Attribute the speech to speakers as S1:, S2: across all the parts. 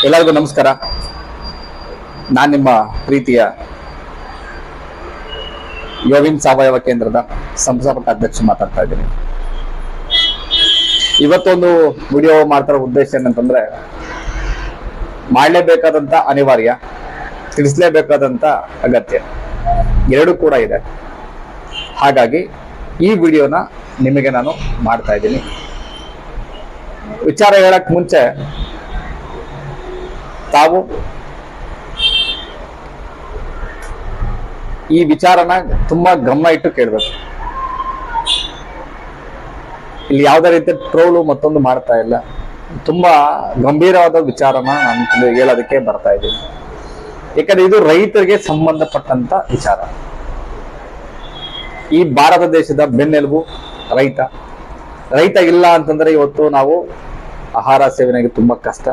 S1: ಎಲ್ಲರಿಗೂ ನಮಸ್ಕಾರ. ನಾನು ನಿಮ್ಮ ಪ್ರೀತಿಯ ಯೋವಿನ್ ಸಾವಯವ ಕೇಂದ್ರದ ಸಂಸ್ಥಾಪಕ ಅಧ್ಯಕ್ಷ ಮಾತಾಡ್ತಾ ಇದ್ದೀನಿ. ಇವತ್ತೊಂದು ವಿಡಿಯೋ ಮಾಡ್ತಾರೋ ಉದ್ದೇಶ ಏನಂತಂದ್ರೆ, ಮಾಡಲೇಬೇಕಾದಂಥ ಅನಿವಾರ್ಯ, ತಿಳಿಸಲೇಬೇಕಾದಂಥ ಅಗತ್ಯ ಎರಡೂ ಕೂಡ ಇದೆ. ಹಾಗಾಗಿ ಈ ವಿಡಿಯೋನ ನಿಮಗೆ ನಾನು ಮಾಡ್ತಾ ಇದ್ದೀನಿ. ವಿಚಾರ ಹೇಳಕ್ ಮುಂಚೆ ತಾವು ಈ ವಿಚಾರನ ತುಂಬಾ ಗಮನ ಇಟ್ಟು ಕೇಳಬೇಕು. ಇಲ್ಲಿ ಯಾವುದೇ ರೀತಿಯ ಟ್ರೋಲು ಮತ್ತೊಂದು ಮಾಡ್ತಾ ಇಲ್ಲ. ತುಂಬಾ ಗಂಭೀರವಾದ ವಿಚಾರನ ನಾನು ಹೇಳೋದಕ್ಕೆ ಬರ್ತಾ ಇದ್ದೀನಿ. ಯಾಕಂದ್ರೆ ಇದು ರೈತರಿಗೆ ಸಂಬಂಧಪಟ್ಟಂತ ವಿಚಾರ. ಈ ಭಾರತ ದೇಶದ ಬೆನ್ನೆಲುಬು ರೈತ. ರೈತ ಇಲ್ಲ ಅಂತಂದ್ರೆ ಇವತ್ತು ನಾವು ಆಹಾರ ಸೇವನೆಗೆ ತುಂಬಾ ಕಷ್ಟ.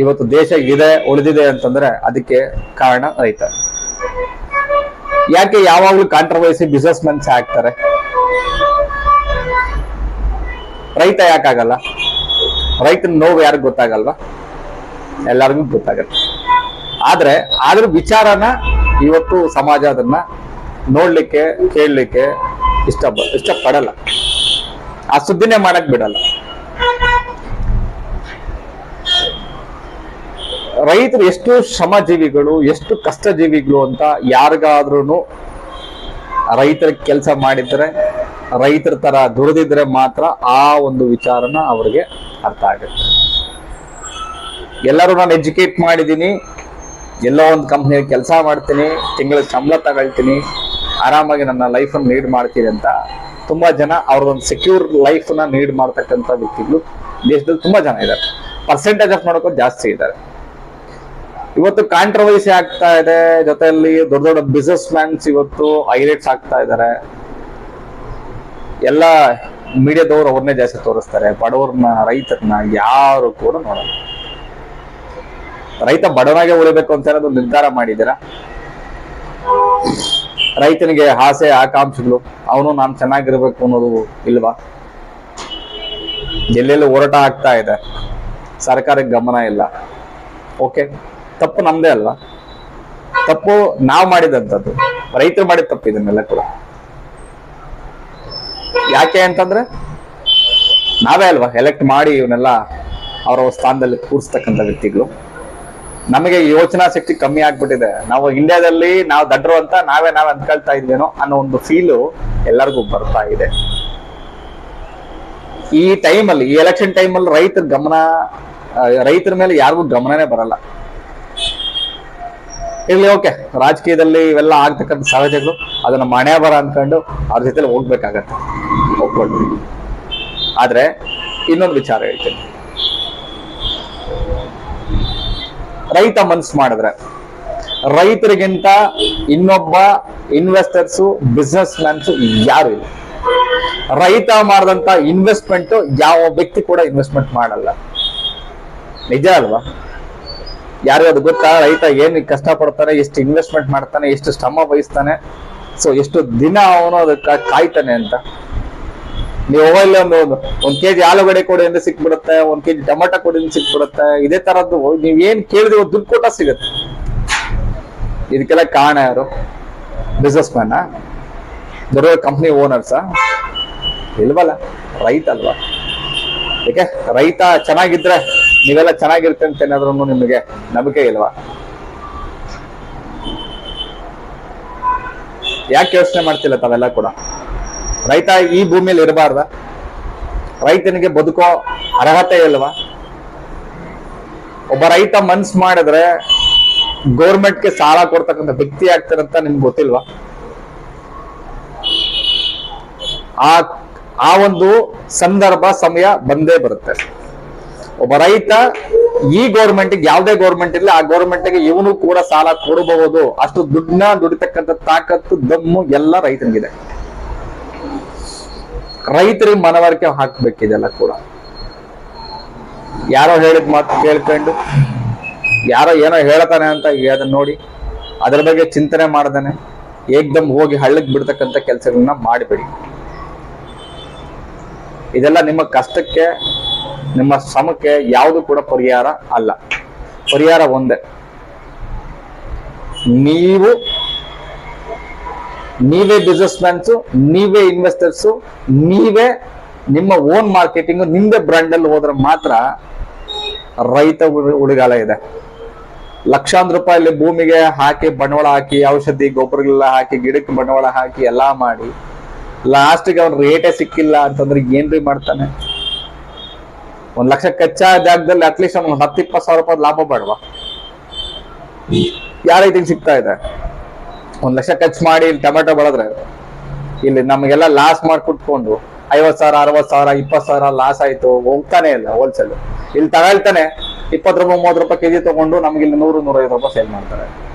S1: ಇವತ್ತು ದೇಶ ಇದೆ ಉಳಿದಿದೆ ಅಂತಂದ್ರೆ ಅದಕ್ಕೆ ಕಾರಣ ರೈತ. ಯಾಕೆ ಯಾವಾಗ್ಲೂ ಕಾಂಟ್ರವರ್ಸಿ ಬಿಸ್ನೆಸ್ ಮೆನ್ಸ್ ಆಗ್ತಾರೆ? ರೈತ ಯಾಕಾಗಲ್ಲ? ರೈತನ ನೋವು ಯಾರಿಗೂ ಗೊತ್ತಾಗಲ್ವಾ? ಎಲ್ಲರಿಗೂ ಗೊತ್ತಾಗತ್ತೆ. ಆದ್ರ ವಿಚಾರನ ಇವತ್ತು ಸಮಾಜ ಅದನ್ನ ನೋಡ್ಲಿಕ್ಕೆ ಕೇಳಲಿಕ್ಕೆ ಇಷ್ಟಪಡಲ್ಲ. ಆ ಸುದ್ದಿನೇ ಮಾಡಕ್ ಬಿಡಲ್ಲ. ರೈತರು ಎಷ್ಟು ಶ್ರಮಜೀವಿಗಳು, ಎಷ್ಟು ಕಷ್ಟಜೀವಿಗಳು ಅಂತ ಯಾರಿಗಾದ್ರೂ ರೈತರ ಕೆಲಸ ಮಾಡಿದ್ರೆ, ರೈತರ ತರ ದುಡಿದಿದ್ರೆ ಮಾತ್ರ ಆ ಒಂದು ವಿಚಾರನ ಅವ್ರಿಗೆ ಅರ್ಥ ಆಗುತ್ತೆ. ಎಲ್ಲರೂ ನಾನು ಎಜುಕೇಟ್ ಮಾಡಿದ್ದೀನಿ, ಎಲ್ಲೋ ಒಂದು ಕಂಪ್ನಿಯಲ್ಲಿ ಕೆಲಸ ಮಾಡ್ತೀನಿ, ತಿಂಗಳ ಸಂಬಳ ತಗೊಳ್ತೀನಿ, ಆರಾಮಾಗಿ ನನ್ನ ಲೈಫನ್ನು ಲೀಡ್ ಮಾಡ್ತೀನಿ ಅಂತ ತುಂಬಾ ಜನ ಅವ್ರದೊಂದು ಸೆಕ್ಯೂರ್ ಲೈಫ್ನ ಲೀಡ್ ಮಾಡ್ತಕ್ಕಂಥ ವ್ಯಕ್ತಿಗಳು ದೇಶದಲ್ಲಿ ತುಂಬಾ ಜನ ಇದ್ದಾರೆ. ಪರ್ಸೆಂಟೇಜ್ ಆಫ್ ನೋಡೋಕೆ ಜಾಸ್ತಿ ಇದ್ದಾರೆ. ಇವತ್ತು ಕಾಂಟ್ರವರ್ಸಿ ಆಗ್ತಾ ಇದೆ. ಜೊತೆಯಲ್ಲಿ ದೊಡ್ಡ ದೊಡ್ಡ ಬಿಸ್ನೆಸ್ ಮ್ಯಾನ್ಸ್ ಇವತ್ತು ಹೈಲೈಟ್ಸ್ ಆಗ್ತಾ ಇದ್ದಾರೆ. ಎಲ್ಲ ಮೀಡಿಯಾದವ್ರು ಅವ್ರನ್ನೇ ಜಾಸ್ತಿ ತೋರಿಸ್ತಾರೆ. ಬಡವ್ರನ್ನ, ರೈತರನ್ನ ಯಾರು ಕೂಡ ನೋಡಲ್ಲ. ರೈತ ಬಡವನಾಗೆ ಉಳಿಬೇಕು ಅಂತ ಏನಾದ್ರು ನಿರ್ಧಾರ ಮಾಡಿದ್ದೀರಾ? ರೈತನಿಗೆ ಆಸೆ ಆಕಾಂಕ್ಷೆಗಳು, ಅವನು ನಾನು ಚೆನ್ನಾಗಿರ್ಬೇಕು ಅನ್ನೋದು ಇಲ್ವಾ? ಎಲ್ಲೆಲ್ಲಿ ಹೋರಾಟ ಆಗ್ತಾ ಇದೆ, ಸರ್ಕಾರಕ್ಕೆ ಗಮನ ಇಲ್ಲ. ಓಕೆ, ತಪ್ಪು ನಮ್ದೇ ಅಲ್ವಾ? ತಪ್ಪು ನಾವು ಮಾಡಿದಂಥದ್ದು, ರೈತರು ಮಾಡಿದ ತಪ್ಪು ಇದನ್ನೆಲ್ಲ ಕೂಡ. ಯಾಕೆ ಅಂತಂದ್ರೆ ನಾವೇ ಅಲ್ವಾ ಎಲೆಕ್ಟ್ ಮಾಡಿ ಇವನ್ನೆಲ್ಲ ಅವರ ಸ್ಥಾನದಲ್ಲಿ ಕೂರಿಸ್ತಕ್ಕಂಥ ವ್ಯಕ್ತಿಗಳು. ನಮಗೆ ಯೋಚನಾ ಶಕ್ತಿ ಕಮ್ಮಿ ಆಗ್ಬಿಟ್ಟಿದೆ. ನಾವು ಇಂಡಿಯಾದಲ್ಲಿ ನಾವು ದಡ್ರು ಅಂತ ನಾವೇ ಅಂದ್ಕೊಳ್ತಾ ಇದ್ವೇನೋ ಅನ್ನೋ ಒಂದು ಫೀಲು ಎಲ್ಲರಿಗೂ ಬರ್ತಾ ಇದೆ. ಈ ಟೈಮಲ್ಲಿ, ಈ ಎಲೆಕ್ಷನ್ ಟೈಮಲ್ಲಿ ರೈತರ ಮೇಲೆ ಯಾರಿಗೂ ಗಮನನೇ ಬರಲ್ಲ. ಇರ್ಲಿ, ಓಕೆ, ರಾಜಕೀಯದಲ್ಲಿ ಇವೆಲ್ಲ ಆಗ್ತಕ್ಕಂಥ ಸಹಜಗಳು, ಅದನ್ನ ಮನೆ ಬರ ಅನ್ಕೊಂಡು ಅವ್ರ ಜೊತೆಲಿ ಹೋಗ್ಬೇಕಾಗತ್ತೆ, ಒಪ್ಕೊಳ್ತೀವಿ. ಆದ್ರೆ ಇನ್ನೊಂದು ವಿಚಾರ ಹೇಳ್ತೀನಿ. ರೈತ ಮನ್ಸು ಮಾಡಿದ್ರೆ, ರೈತರಿಗಿಂತ ಇನ್ನೊಬ್ಬ ಇನ್ವೆಸ್ಟರ್ಸು, ಬಿಸ್ನೆಸ್ ಮ್ಯಾನ್ಸು ಯಾರು ಇಲ್ಲ. ರೈತ ಮಾಡಿದಂತ ಇನ್ವೆಸ್ಟ್ಮೆಂಟ್ ಯಾವ ವ್ಯಕ್ತಿ ಕೂಡ ಇನ್ವೆಸ್ಟ್ಮೆಂಟ್ ಮಾಡಲ್ಲ. ನಿಜ ಅಲ್ವಾ? ಯಾರಿಗೂ ಅದು ಗೊತ್ತಾ? ರೈತ ಏನು ಕಷ್ಟ ಪಡ್ತಾನೆ, ಎಷ್ಟು ಇನ್ವೆಸ್ಟ್ಮೆಂಟ್ ಮಾಡ್ತಾನೆ, ಎಷ್ಟು ಶ್ರಮ ವಹಿಸ್ತಾನೆ, ಸೊ ಎಷ್ಟು ದಿನ ಅವನು ಅದಕ್ಕೆ ಕಾಯ್ತಾನೆ ಅಂತ. ನೀವು ಮೊಬೈಲ್ ಒಂದ್ ಕೆಜಿ ಆಲೂಗಡ್ಡೆ ಕೊಡಿ ಅಂದ್ರೆ ಸಿಕ್ಬಿಡುತ್ತೆ, 1 ಕೆಜಿ ಟೊಮೆಟೊ ಕೊಡಿ ಅಂದ್ರೆ ಸಿಕ್ಬಿಡುತ್ತೆ. ಇದೇ ತರದ್ದು ನೀವ್ ಏನ್ ಕೇಳಿದ್ರೆ ದುಡ್ಡು ಕೊಟ್ಟ ಸಿಗುತ್ತೆ. ಇದಕ್ಕೆಲ್ಲ ಕಾರಣ ಯಾರು? Business man? ದೊಡ್ಡ ಕಂಪ್ನಿ ಓನರ್ಸಾ? ಇಲ್ವಲ್ಲ, ರೈತ ಅಲ್ವಾ? ಯಾಕೆ? ರೈತ ಚೆನ್ನಾಗಿದ್ರೆ ನೀವೆಲ್ಲ ಚೆನ್ನಾಗಿರುತ್ತೆ ಅಂತ ಏನಾದ್ರೂ ನಿಮಗೆ ನಂಬಿಕೆ ಇಲ್ವಾ? ಯಾಕೆ ಯೋಚನೆ ಮಾಡ್ತಿಲ್ಲ ತಾವೆಲ್ಲ ಕೂಡ? ರೈತ ಈ ಭೂಮಿಯಲ್ಲಿ ಇರಬಾರ್ದ? ರೈತನಿಗೆ ಬದುಕೋ ಅರ್ಹತೆ ಇಲ್ವಾ? ಒಬ್ಬ ರೈತ ಮನ್ಸ್ ಮಾಡಿದ್ರೆ ಗೌರ್ಮೆಂಟ್ಗೆ ಸಾಲ ಕೊಡ್ತಕ್ಕಂಥ ವ್ಯಕ್ತಿ ಆಗ್ತಾರಂತ ನಿಮ್ಗೆ ಗೊತ್ತಿಲ್ವಾ? ಆ ಒಂದು ಸಂದರ್ಭ, ಸಮಯ ಬಂದೇ ಬರುತ್ತೆ. ಒಬ್ಬ ರೈತ ಈ ಗೌರ್ಮೆಂಟ್ಗೆ, ಯಾವುದೇ ಗೌರ್ಮೆಂಟ್ ಇರಲಿ, ಆ ಗೌರ್ಮೆಂಟ್ಗೆ ಇವನು ಕೂಡ ಸಾಲ ಕೊಡಬಹುದು. ಅಷ್ಟು ದುಡ್ಡನ್ನ ದುಡಿತಕ್ಕಂಥ ತಾಕತ್ತು, ದಮ್ಮು ಎಲ್ಲ ರೈತನಿಗಿದೆ. ರೈತರಿಗೆ ಮನವರಿಕೆ ಹಾಕ್ಬೇಕಿದೆಲ್ಲ ಕೂಡ. ಯಾರೋ ಹೇಳಿದ ಮಾತು ಕೇಳ್ಕೊಂಡು, ಯಾರೋ ಏನೋ ಹೇಳ್ತಾನೆ ಅಂತ ಅದನ್ನ ನೋಡಿ ಅದ್ರ ಬಗ್ಗೆ ಚಿಂತನೆ ಮಾಡ್ದಾನೆ ಏಕ್ದಮ್ ಹೋಗಿ ಹಳ್ಳಕ್ಕೆ ಬಿಡ್ತಕ್ಕಂಥ ಕೆಲಸಗಳನ್ನ ಮಾಡಬೇಡಿ. ಇದೆಲ್ಲ ನಿಮ್ಮ ಕಷ್ಟಕ್ಕೆ, ನಿಮ್ಮ ಶ್ರಮಕ್ಕೆ ಯಾವುದು ಕೂಡ ಪರಿಹಾರ ಅಲ್ಲ. ಪರಿಹಾರ ಒಂದೇ, ನೀವೇ ಬಿಸ್ನೆಸ್ ಮ್ಯಾನ್ಸು, ನೀವೇ ಇನ್ವೆಸ್ಟರ್ಸು, ನೀವೇ ನಿಮ್ಮ ಓನ್ ಮಾರ್ಕೆಟಿಂಗ್, ನಿಮ್ದೇ ಬ್ರ್ಯಾಂಡ್ ಅಲ್ಲಿ ಹೋದ್ರೆ ಮಾತ್ರ ರೈತ ಉಳಿಗಾಲ ಇದೆ. ಲಕ್ಷಾಂತರ ರೂಪಾಯಿ ಭೂಮಿಗೆ ಹಾಕಿ ಬಂಡವಾಳ ಹಾಕಿ ಔಷಧಿ ಗೊಬ್ಬರಗಳೆಲ್ಲ ಹಾಕಿ ಗಿಡಕ್ಕೆ ಬಂಡವಾಳ ಹಾಕಿ ಎಲ್ಲಾ ಮಾಡಿ ಲಾಸ್ಟ್ಗೆ ಅವ್ನ ರೇಟೇ ಸಿಕ್ಕಿಲ್ಲ ಅಂತಂದ್ರೆ ಏನ್ರಿ ಮಾಡ್ತಾನೆ? 1 ಲಕ್ಷ ಕಚ್ಚಾ ಜಾಗದಲ್ಲಿ ಅಟ್ಲೀಸ್ಟ್ ಅವ್ನು 10-20 ಸಾವಿರ ರೂಪಾಯಿ ಲಾಭ ಬೇಡವಾ? ಯಾವ ರೈತಿಗೆ ಸಿಗ್ತಾ ಇದೆ? 1 ಲಕ್ಷ ಖರ್ಚು ಮಾಡಿ ಇಲ್ಲಿ ಟೊಮೆಟೊ ಬೆಳೆದ್ರೆ ಇಲ್ಲಿ ನಮಗೆಲ್ಲ ಲಾಸ್ ಮಾಡಿ ಕುಟ್ಕೊಂಡು 50,000, 60,000, 20,000 ಲಾಸ್ ಆಯ್ತು, ಹೋಗ್ತಾನೆ ಇಲ್ಲ ಹೋಲ್ಸೇಲ್. ಇಲ್ಲಿ ತಗೊಳ್ತಾನೆ 20 ರೂಪಾಯಿ 30 ರೂಪಾಯಿ ಕೆಜಿ ತಗೊಂಡು ನಮ್ಗೆ ಇಲ್ಲಿ 100-150 ರೂಪಾಯಿ ಸೇಲ್ ಮಾಡ್ತಾರೆ.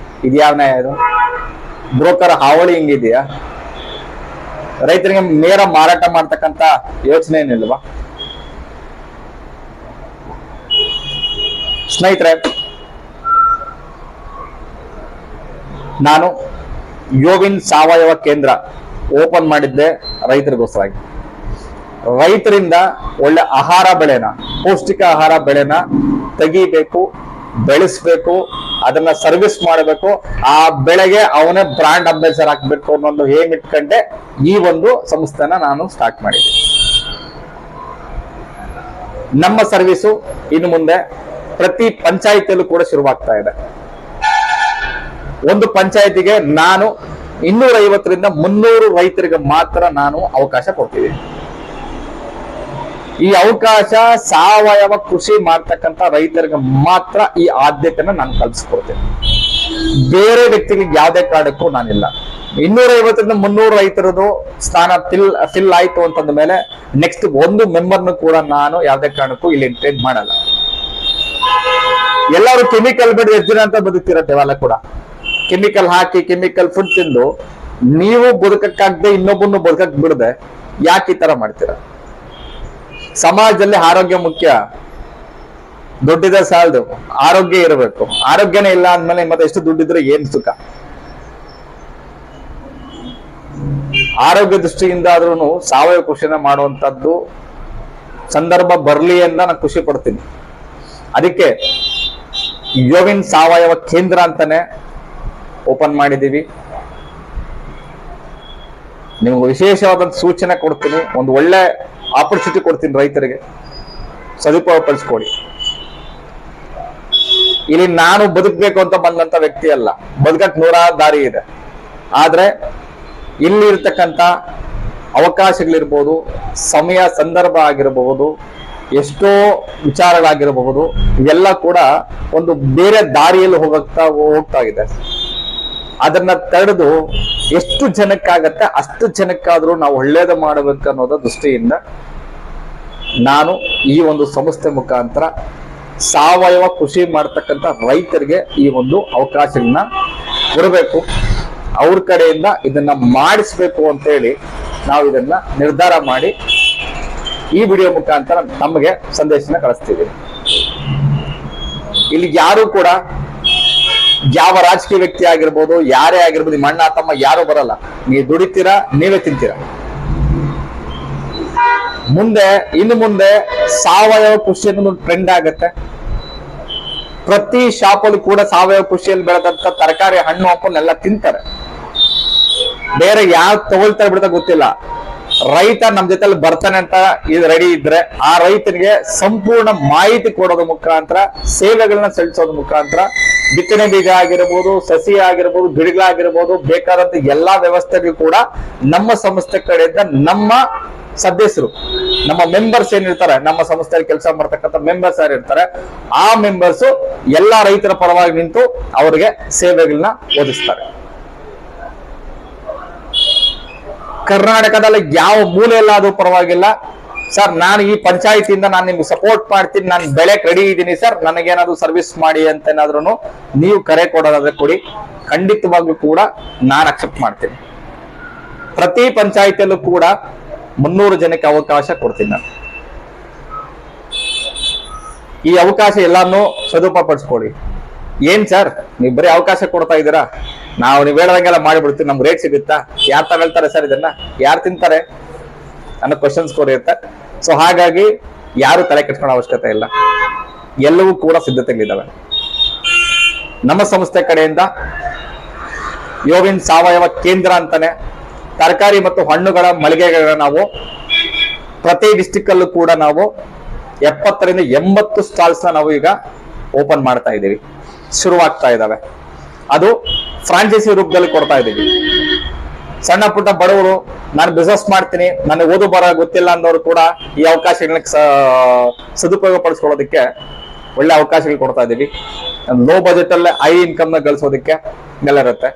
S1: ಇದ್ಯಾವ ನ್ಯಾಯ ಇದು? ಬ್ರೋಕರ್ ಹಾವಳಿ ಹಿಂಗಿದೆಯಾ? ರೈತರಿಗೆ ನೇರ ಮಾರಾಟ ಮಾಡ್ತಕ್ಕಂತ ಯೋಚನೆ ಏನಿಲ್ವಾ? ಸ್ನೇಹಿತರೆ, ನಾನು ಯೋವಿನ್ ಸಾವಯವ ಕೇಂದ್ರ ಓಪನ್ ಮಾಡಿದ್ದೆ ರೈತರಿಗೋಸ್ಕರ. ರೈತರಿಂದ ಒಳ್ಳೆ ಆಹಾರ ಬೆಳೆನ, ಪೌಷ್ಟಿಕ ಆಹಾರ ಬೆಳೆನ ತೆಗಿಬೇಕು, ಬೆಳೆಸ್ಬೇಕು, ಅದನ್ನ ಸರ್ವಿಸ್ ಮಾಡಬೇಕು, ಆ ಬೆಳೆಗೆ ಅವನೇ ಬ್ರಾಂಡ್ ಅಂಬಾಸಿಡರ್ ಹಾಕ್ಬೇಕು ಅನ್ನೋದು ಏನ್ ಇಟ್ಕೊಂಡೆ ಈ ಒಂದು ಸಂಸ್ಥೆನ ನಾನು ಸ್ಟಾರ್ಟ್ ಮಾಡಿದ್ದೆ. ನಮ್ಮ ಸರ್ವಿಸು ಇನ್ನು ಮುಂದೆ ಪ್ರತಿ ಪಂಚಾಯಿತಿಯಲ್ಲೂ ಕೂಡ ಶುರುವಾಗ್ತಾ ಇದೆ. ಒಂದು ಪಂಚಾಯಿತಿಗೆ ನಾನು 250ರಿಂದ 300 ರೈತರಿಗೆ ಮಾತ್ರ ನಾನು ಅವಕಾಶ ಕೊಡ್ತೀವಿ. ಈ ಅವಕಾಶ ಸಾವಯವ ಕೃಷಿ ಮಾಡ್ತಕ್ಕಂಥ ರೈತರಿಗೆ ಮಾತ್ರ ಈ ಆದ್ಯತೆನ ನಾನು ಕಲ್ಪಿಸ್ಕೊಡ್ತೇನೆ. ಬೇರೆ ವ್ಯಕ್ತಿಗಳಿಗೆ ಯಾವುದೇ ಕಾರಣಕ್ಕೂ ನಾನಿಲ್ಲ. 250ರಿಂದ 300 ರೈತರದು ಸ್ಥಾನ ಫಿಲ್ ಆಯ್ತು ಅಂತಂದ ಮೇಲೆ ನೆಕ್ಸ್ಟ್ ಒಂದು ಮೆಂಬರ್ನು ಕೂಡ ನಾನು ಯಾವುದೇ ಕಾರಣಕ್ಕೂ ಇಲ್ಲಿ ಟ್ರೇಡ್ ಮಾಡಲ್ಲ. ಎಲ್ಲರೂ ಕೆಮಿಕಲ್ ಬಿಟ್ಟು ಎಷ್ಟು ದಿನ ಅಂತ ಬದುಕ್ತಿರತ್ತೆ, ಅವೆಲ್ಲ ಕೂಡ ಕೆಮಿಕಲ್ ಹಾಕಿ ಕೆಮಿಕಲ್ ಫುಡ್ ತಿಂದು ನೀವು ಬದುಕಕ್ಕಾಗದೆ ಇನ್ನೊಬ್ಬನ್ನು ಬದುಕಕ್ ಬಿಡದೆ ಯಾಕೆ ಈ ತರ ಮಾಡ್ತೀರಾ? ಸಮಾಜದಲ್ಲಿ ಆರೋಗ್ಯ ಮುಖ್ಯ, ದುಡ್ಡಿದೆ ಸಾಲದು, ಆರೋಗ್ಯ ಇರಬೇಕು. ಆರೋಗ್ಯನೇ ಇಲ್ಲ ಅಂದ್ಮೇಲೆ ಮತ್ತೆ ಎಷ್ಟು ದುಡ್ಡಿದ್ರೆ ಏನ್ ಸುಖ? ಆರೋಗ್ಯ ದೃಷ್ಟಿಯಿಂದ ಆದ್ರೂ ಸಾವಯವ ಕೃಷಿನ ಮಾಡುವಂತದ್ದು ಸಂದರ್ಭ ಬರ್ಲಿ ಅಂತ ನಾನು ಖುಷಿ ಪಡ್ತೀನಿ. ಅದಕ್ಕೆ ಯೋವಿನ್ ಸಾವಯವ ಕೇಂದ್ರ ಅಂತಾನೆ ಓಪನ್ ಮಾಡಿದೀವಿ. ನಿಮ್ಗೆ ವಿಶೇಷವಾದಂತ ಸೂಚನೆ ಕೊಡ್ತೀನಿ, ಒಂದು ಒಳ್ಳೆ ಆಪರ್ಚುನಿಟಿ ಕೊಡ್ತೀನಿ ರೈತರಿಗೆ, ಸದುಪಯೋಗ ಪಡಿಸ್ಕೊಡಿ. ಇಲ್ಲಿ ನಾನು ಬದುಕಬೇಕು ಅಂತ ಬಂದಂತ ವ್ಯಕ್ತಿ ಅಲ್ಲ, ಬದುಕಕ್ 100 ದಾರಿ ಇದೆ. ಆದ್ರೆ ಇಲ್ಲಿ ಇರ್ತಕ್ಕಂಥ ಅವಕಾಶಗಳಿರ್ಬೋದು, ಸಮಯ ಸಂದರ್ಭ ಆಗಿರಬಹುದು, ಎಷ್ಟೋ ವಿಚಾರಗಳಾಗಿರಬಹುದು, ಇವೆಲ್ಲ ಕೂಡ ಒಂದು ಬೇರೆ ದಾರಿಯಲ್ಲಿ ಹೋಗ್ತಾ ಇದೆ. ಅದನ್ನ ತಡೆದು ಎಷ್ಟು ಜನಕ್ಕಾಗತ್ತೆ ಅಷ್ಟು ಜನಕ್ಕಾದ್ರೂ ನಾವು ಒಳ್ಳೇದು ಮಾಡಬೇಕು ಅನ್ನೋದ ದೃಷ್ಟಿಯಿಂದ ನಾನು ಈ ಒಂದು ಸಂಸ್ಥೆ ಮುಖಾಂತರ ಸಾವಯವ ಕೃಷಿ ಮಾಡ್ತಕ್ಕಂಥ ರೈತರಿಗೆ ಈ ಒಂದು ಅವಕಾಶಗಳನ್ನ ಕೊಡಬೇಕು, ಅವ್ರ ಕಡೆಯಿಂದ ಇದನ್ನ ಮಾಡಿಸ್ಬೇಕು ಅಂತ ಹೇಳಿ ನಾವು ಇದನ್ನ ನಿರ್ಧಾರ ಮಾಡಿ ಈ ವಿಡಿಯೋ ಮುಖಾಂತರ ನಮಗೆ ಸಂದೇಶನ ಕಳಿಸ್ತೀವಿ. ಇಲ್ಲಿ ಯಾರು ಕೂಡ ಯಾವ ರಾಜಕೀಯ ವ್ಯಕ್ತಿ ಆಗಿರ್ಬೋದು, ಯಾರೇ ಆಗಿರ್ಬೋದು, ನಿಮ್ಮ ಅಣ್ಣ ತಮ್ಮ ಯಾರು ಬರಲ್ಲ. ನೀವು ದುಡಿತೀರಾ, ನೀವೇ ತಿಂತೀರಾ. ಇನ್ನು ಮುಂದೆ ಸಾವಯವ ಕೃಷಿ ಅನ್ನೋದು ಟ್ರೆಂಡ್ ಆಗತ್ತೆ. ಪ್ರತಿ ಶಾಪಲ್ಲೂ ಕೂಡ ಸಾವಯವ ಕೃಷಿಯಲ್ಲಿ ಬೆಳೆದಂತ ತರಕಾರಿ, ಹಣ್ಣು, ಹಂಪನ್ನೆಲ್ಲ ತಿಂತಾರೆ. ಬೇರೆ ಯಾವ ತಗೊಳ್ತಾರೆ ಬಿಡ್ತಾ ಗೊತ್ತಿಲ್ಲ. ರೈತ ನಮ್ ಜೊತೆಲಿ ಬರ್ತಾನೆ ಅಂತ ರೆಡಿ ಇದ್ರೆ ಆ ರೈತನಿಗೆ ಸಂಪೂರ್ಣ ಮಾಹಿತಿ ಕೊಡೋದ್ರ ಮುಖಾಂತರ, ಸೇವೆಗಳನ್ನ ಸಲ್ಲಿಸೋದ್ರ ಮುಖಾಂತರ, ಬಿತ್ತನೆ ಬೀಜ ಆಗಿರ್ಬೋದು, ಸಸಿ ಆಗಿರ್ಬೋದು, ಗಿಡಗಳಾಗಿರ್ಬೋದು, ಬೇಕಾದಂತ ಎಲ್ಲಾ ವ್ಯವಸ್ಥೆಗಳು ಕೂಡ ನಮ್ಮ ಸಂಸ್ಥೆ ಕಡೆಯಿಂದ ನಮ್ಮ ಸದಸ್ಯರು, ನಮ್ಮ ಮೆಂಬರ್ಸ್ ಏನಿರ್ತಾರೆ, ನಮ್ಮ ಸಂಸ್ಥೆಯಲ್ಲಿ ಕೆಲಸ ಮಾಡ್ತಕ್ಕಂಥ ಮೆಂಬರ್ಸ್ ಯಾರಿರ್ತಾರೆ, ಆ ಮೆಂಬರ್ಸ್ ಎಲ್ಲಾ ರೈತರ ಪರವಾಗಿ ನಿಂತು ಅವರಿಗೆ ಸೇವೆಗಳನ್ನ ಒದಗಿಸ್ತಾರೆ. ಕರ್ನಾಟಕದಲ್ಲಿ ಯಾವ ಮೂಲೆಯಲ್ಲಾದ್ರೂ ಪರವಾಗಿಲ್ಲ, ಸರ್ ನಾನು ಈ ಪಂಚಾಯತಿಯಿಂದ ನಾನು ನಿಮ್ಗೆ ಸಪೋರ್ಟ್ ಮಾಡ್ತೀನಿ, ನಾನು ಬೆಳೆಕ್ ರೆಡಿ ಇದ್ದೀನಿ ಸರ್, ನನಗೇನಾದ್ರು ಸರ್ವಿಸ್ ಮಾಡಿ ಅಂತ ಏನಾದ್ರು ನೀವು ಕರೆ ಕೊಡೋದಾದ್ರೆ ಕೊಡಿ, ಖಂಡಿತವಾಗ್ಲೂ ಕೂಡ ನಾನು ಅಕ್ಸೆಪ್ಟ್ ಮಾಡ್ತೀನಿ. ಪ್ರತಿ ಪಂಚಾಯತಿಯಲ್ಲೂ ಕೂಡ 300 ಜನಕ್ಕೆ ಅವಕಾಶ ಕೊಡ್ತೀನಿ ನಾನು. ಈ ಅವಕಾಶ ಎಲ್ಲಾನು ಸದುಪಯೋಗ ಪಡಿಸ್ಕೊಳ್ಳಿ. ಏನ್ ಸರ್ ನೀವು ಬರೀ ಅವಕಾಶ ಕೊಡ್ತಾ ಇದ್ದೀರಾ, ನಾವು ನೀವು ಹೇಳದಂಗೆಲ್ಲ ಮಾಡಿಬಿಡ್ತೀವಿ, ನಮ್ಗೆ ರೇಟ್ ಸಿಗುತ್ತಾ, ಯಾರು ತಗೊಳ್ತಾರೆ ಸರ್, ಇದನ್ನ ಯಾರು ತಿಂತಾರೆ ಅನ್ನೋ ಕ್ವಶನ್ಸ್ ಕೂಡ ಇರುತ್ತೆ. ಸೊ ಹಾಗಾಗಿ ಯಾರು ತಲೆ ಕೆಡ್ಸ್ಕೊಳ್ಳೋ ಅವಶ್ಯಕತೆ ಇಲ್ಲ, ಎಲ್ಲವೂ ಕೂಡ ಸಿದ್ಧತೆಗಳಿದ್ದಾವೆ. ನಮ್ಮ ಸಂಸ್ಥೆ ಕಡೆಯಿಂದ ಯೋವಿನ್ ಸಾವಯವ ಕೇಂದ್ರ ಅಂತಾನೆ ತರಕಾರಿ ಮತ್ತು ಹಣ್ಣುಗಳ ಮಳಿಗೆಗಳನ್ನ ನಾವು ಪ್ರತಿ ಡಿಸ್ಟಿಕ್ ಅಲ್ಲೂ ಕೂಡ ನಾವು 70 ರಿಂದ 80 ಸ್ಟಾಲ್ಸ್ ನಾವು ಈಗ ಓಪನ್ ಮಾಡ್ತಾ ಇದ್ದೀವಿ, ಶುರುವಾಗ್ತಾ ಇದ್ದಾವೆ. ಅದು ಫ್ರಾಂಚೈಸಿ ರೂಪದಲ್ಲಿ ಕೊಡ್ತಾ ಇದ್ದೀವಿ. ಸಣ್ಣ ಪುಟ್ಟ ಬಡವರು ನಾನು ಬಿಸ್ನೆಸ್ ಮಾಡ್ತೀನಿ, ನನಗೆ ಓದು ಬರ ಗೊತ್ತಿಲ್ಲ ಅಂದವರು ಕೂಡ ಈ ಅವಕಾಶಗಳನ್ನ ಸದುಪಯೋಗ ಪಡಿಸ್ಕೊಳ್ಳೋದಕ್ಕೆ ಒಳ್ಳೆ ಅವಕಾಶಗಳು ಕೊಡ್ತಾ ಇದ್ದೀವಿ. ಲೋ ಬಜೆಟ್ ಅಲ್ಲೇ ಹೈ ಇನ್ಕಮ್ ನ ಗಳಿಸೋದಕ್ಕೆ ಎಲ್ಲ ಇರುತ್ತೆ.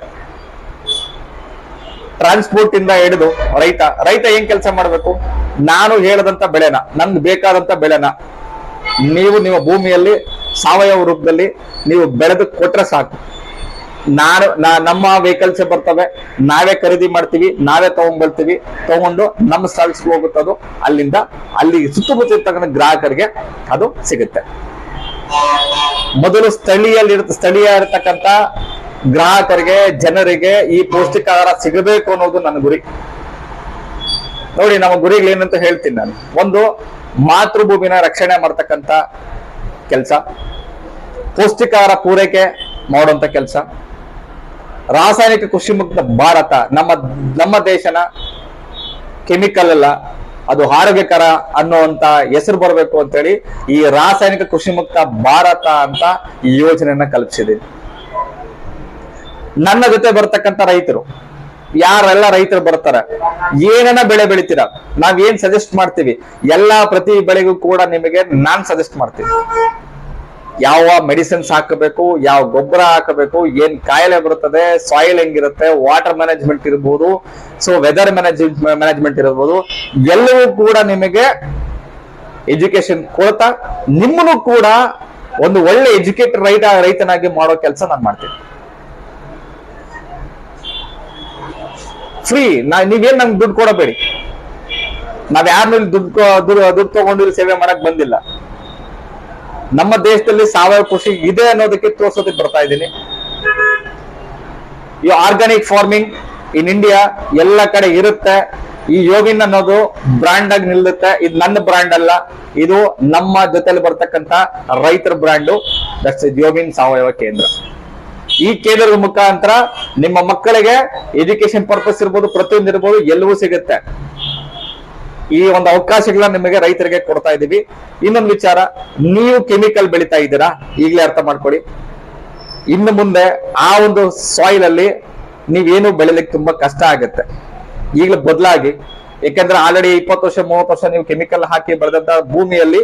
S1: ಟ್ರಾನ್ಸ್ಪೋರ್ಟ್ ಇಂದ ಹಿಡಿದು ರೈತ ಏನ್ ಕೆಲಸ ಮಾಡ್ಬೇಕು, ನಾನು ಹೇಳದಂತ ಬೆಳೆನ, ನನ್ಗೆ ಬೇಕಾದಂತ ಬೆಳೆನ ನೀವು ನಿಮ್ಮ ಭೂಮಿಯಲ್ಲಿ ಸಾವಯವ ರೂಪದಲ್ಲಿ ನೀವು ಬೆಳೆದು ಕೊಟ್ರೆ ಸಾಕು. ನಮ್ಮ ವೆಹಿಕಲ್ಸ್ ಬರ್ತವೆ, ನಾವೇ ಖರೀದಿ ಮಾಡ್ತೀವಿ, ನಾವೇ ತಗೊಂಡ್ಬರ್ತೀವಿ, ತಗೊಂಡು ನಮ್ಮ ಸ್ಟಾಲ್ಸ್ ಹೋಗುತ್ತದು, ಅಲ್ಲಿಂದ ಅಲ್ಲಿ ಸುತ್ತಮುತ್ತ ಗ್ರಾಹಕರಿಗೆ ಅದು ಸಿಗುತ್ತೆ. ಮೊದಲು ಸ್ಥಳೀಯ ಇರತಕ್ಕಂತ ಗ್ರಾಹಕರಿಗೆ, ಜನರಿಗೆ ಈ ಪೌಷ್ಟಿಕ ಆಹಾರ ಸಿಗಬೇಕು ಅನ್ನೋದು ನನ್ನ ಗುರಿ. ನೋಡಿ, ನಮ್ಮ ಗುರಿಗಳು ಏನಂತ ಹೇಳ್ತೀನಿ ನಾನು. ಒಂದು, ಮಾತೃಭೂಮಿನ ರಕ್ಷಣೆ ಮಾಡ್ತಕ್ಕಂಥ ಕೆಲಸ, ಪೌಷ್ಟಿಕ ಆಹಾರ ಪೂರೈಕೆ ಮಾಡುವಂತ ಕೆಲಸ, ರಾಸಾಯನಿಕ ಕೃಷಿ ಮುಕ್ತ ಭಾರತ. ನಮ್ಮ ದೇಶನ ಕೆಮಿಕಲ್ ಅಲ್ಲ, ಅದು ಆರೋಗ್ಯಕರ ಅನ್ನುವಂತ ಹೆಸರು ಬರಬೇಕು ಅಂತೇಳಿ ಈ ರಾಸಾಯನಿಕ ಕೃಷಿ ಮುಕ್ತ ಭಾರತ ಅಂತ ಈ ಯೋಜನೆಯನ್ನ ಕಲ್ಪಿಸಿದೆ. ನನ್ನ ಜೊತೆ ಬರ್ತಕ್ಕಂಥ ರೈತರು, ಯಾರೆಲ್ಲ ರೈತರು ಬರ್ತಾರೆ, ಏನನ್ನ ಬೆಳೆ ಬೆಳಿತೀರ, ನಾವೇನ್ ಸಜೆಸ್ಟ್ ಮಾಡ್ತೀವಿ, ಪ್ರತಿ ಬೆಳೆಗೂ ಕೂಡ ನಿಮಗೆ ನಾನ್ ಸಜೆಸ್ಟ್ ಮಾಡ್ತೀನಿ. ಯಾವ ಮೆಡಿಸಿನ್ಸ್ ಹಾಕಬೇಕು, ಯಾವ ಗೊಬ್ಬರ ಹಾಕಬೇಕು, ಏನ್ ಕಾಯಿಲೆ ಬರುತ್ತದೆ, ಸಾಯಿಲ್ ಹೆಂಗಿರುತ್ತೆ, ವಾಟರ್ ಮ್ಯಾನೇಜ್ಮೆಂಟ್ ಇರ್ಬೋದು, ಸೊ ವೆದರ್ ಮ್ಯಾನೇಜ್ಮೆಂಟ್ ಇರ್ಬೋದು, ಎಲ್ಲವೂ ಕೂಡ ನಿಮಗೆ ಎಜುಕೇಶನ್ ಕೊಡ್ತಾ ನಿಮ್ಮನ್ನು ಕೂಡ ಒಂದು ಒಳ್ಳೆ ಎಜುಕೇಟೆಡ್ ರೈತನಾಗಿ ಮಾಡೋ ಕೆಲಸ ನಾನು ಮಾಡ್ತೀನಿ. ಫ್ರೀ, ನೀವೇನ್ ನಮ್ಗೆ ದುಡ್ಡು ಕೊಡಬೇಡಿ. ನಾವ್ ಯಾರನ್ನ ದುಡ್ಡು ತಗೊಂಡು ಸೇವೆ ಮಾಡಕ್ ಬಂದಿಲ್ಲ. ನಮ್ಮ ದೇಶದಲ್ಲಿ ಸಾವಯವ ಕೃಷಿ ಇದೆ ಅನ್ನೋದಕ್ಕೆ ತೋರ್ಸೋದಕ್ಕೆ ಬರ್ತಾ ಇದ್ದೀನಿ. ಈ ಆರ್ಗಾನಿಕ್ ಫಾರ್ಮಿಂಗ್ ಇನ್ ಇಂಡಿಯಾ ಎಲ್ಲ ಕಡೆ ಇರುತ್ತೆ. ಈ ಯೋವಿನ್ ಅನ್ನೋದು ಬ್ರಾಂಡ್ ಆಗಿ ನಿಲ್ಲುತ್ತೆ. ಇದು ನನ್ನ ಬ್ರಾಂಡ್ ಅಲ್ಲ, ಇದು ನಮ್ಮ ಜೊತೆಲಿ ಬರ್ತಕ್ಕಂತ ರೈತರ ಬ್ರಾಂಡು. ದಟ್ಸ್ ಯೋವಿನ್ ಸಾವಯವ ಕೇಂದ್ರ. ಈ ಕೇಂದ್ರದ ಮುಖಾಂತರ ನಿಮ್ಮ ಮಕ್ಕಳಿಗೆ ಎಜುಕೇಶನ್ ಪರ್ಪಸ್ ಇರ್ಬೋದು, ಪ್ರತಿಯೊಂದು ಇರ್ಬೋದು, ಎಲ್ಲವೂ ಸಿಗುತ್ತೆ. ಈ ಒಂದು ಅವಕಾಶಗಳನ್ನ ನಿಮಗೆ ರೈತರಿಗೆ ಕೊಡ್ತಾ ಇದ್ದೀವಿ. ಇನ್ನೊಂದು ವಿಚಾರ, ನೀವು ಕೆಮಿಕಲ್ ಬೆಳಿತಾ ಇದ್ದೀರಾ, ಈಗಲೇ ಅರ್ಥ ಮಾಡ್ಕೊಳ್ಳಿ. ಇನ್ನು ಮುಂದೆ ಆ ಒಂದು ಸಾಯಿಲ್ ಅಲ್ಲಿ ನೀವೇನು ಬೆಳಿಲಿಕ್ಕೆ ತುಂಬಾ ಕಷ್ಟ ಆಗುತ್ತೆ. ಈಗಲೇ ಬದಲಾಗಿ, ಯಾಕಂದ್ರೆ ಆಲ್ರೆಡಿ 20 ವರ್ಷ 30 ವರ್ಷ ನೀವು ಕೆಮಿಕಲ್ ಹಾಕಿ ಬೆಳೆದಂತ ಭೂಮಿಯಲ್ಲಿ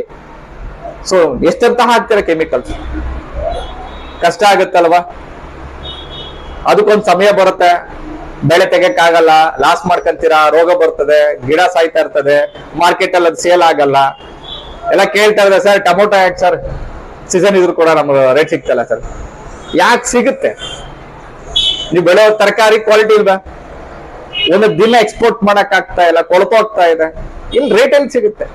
S1: ಸೊ ಎಷ್ಟಂತ ಹಾಕ್ತೀರಾ ಕೆಮಿಕಲ್ಸ್, ಕಷ್ಟ ಆಗುತ್ತಲ್ವಾ. ಅದಕ್ಕೊಂದು ಸಮಯ ಬರುತ್ತೆ, ಬೆಳೆ ತೆಗೆಯಕ್ಕಾಗಲ್ಲ, ಲಾಸ್ ಮಾಡ್ಕೊಂತೀರಾ, ರೋಗ ಬರ್ತದೆ, ಗಿಡ ಸಾಯ್ತಾ ಇರ್ತದೆ, ಮಾರ್ಕೆಟ್ ಅಲ್ಲಿ ಅದು ಸೇಲ್ ಆಗಲ್ಲ. ಎಲ್ಲ ಕೇಳ್ತಾ ಇದ್ದಾರೆ, ಸರ್ ಟೊಮೊಟೊ ಯಾಕೆ ಸರ್ ಸೀಸನ್ ಇದ್ರು ಕೂಡ ನಮ್ಗೆ ರೇಟ್ ಸಿಗ್ತಲ್ಲ ಸರ್? ಯಾಕೆ ಸಿಗುತ್ತೆ? ನೀವು ಬೆಳೆಯೋ ತರಕಾರಿ ಕ್ವಾಲಿಟಿ ಇಲ್ವಾ? ಒಂದು ದಿನ ಎಕ್ಸ್ಪೋರ್ಟ್ ಮಾಡಕ್ ಆಗ್ತಾ ಇಲ್ಲ, ಕೊಳ್ತು ಹೋಗ್ತಾ ಇದೆ, ಇಲ್ಲಿ ರೇಟ್ ಎಲ್ಲಿ ಸಿಗುತ್ತೆ?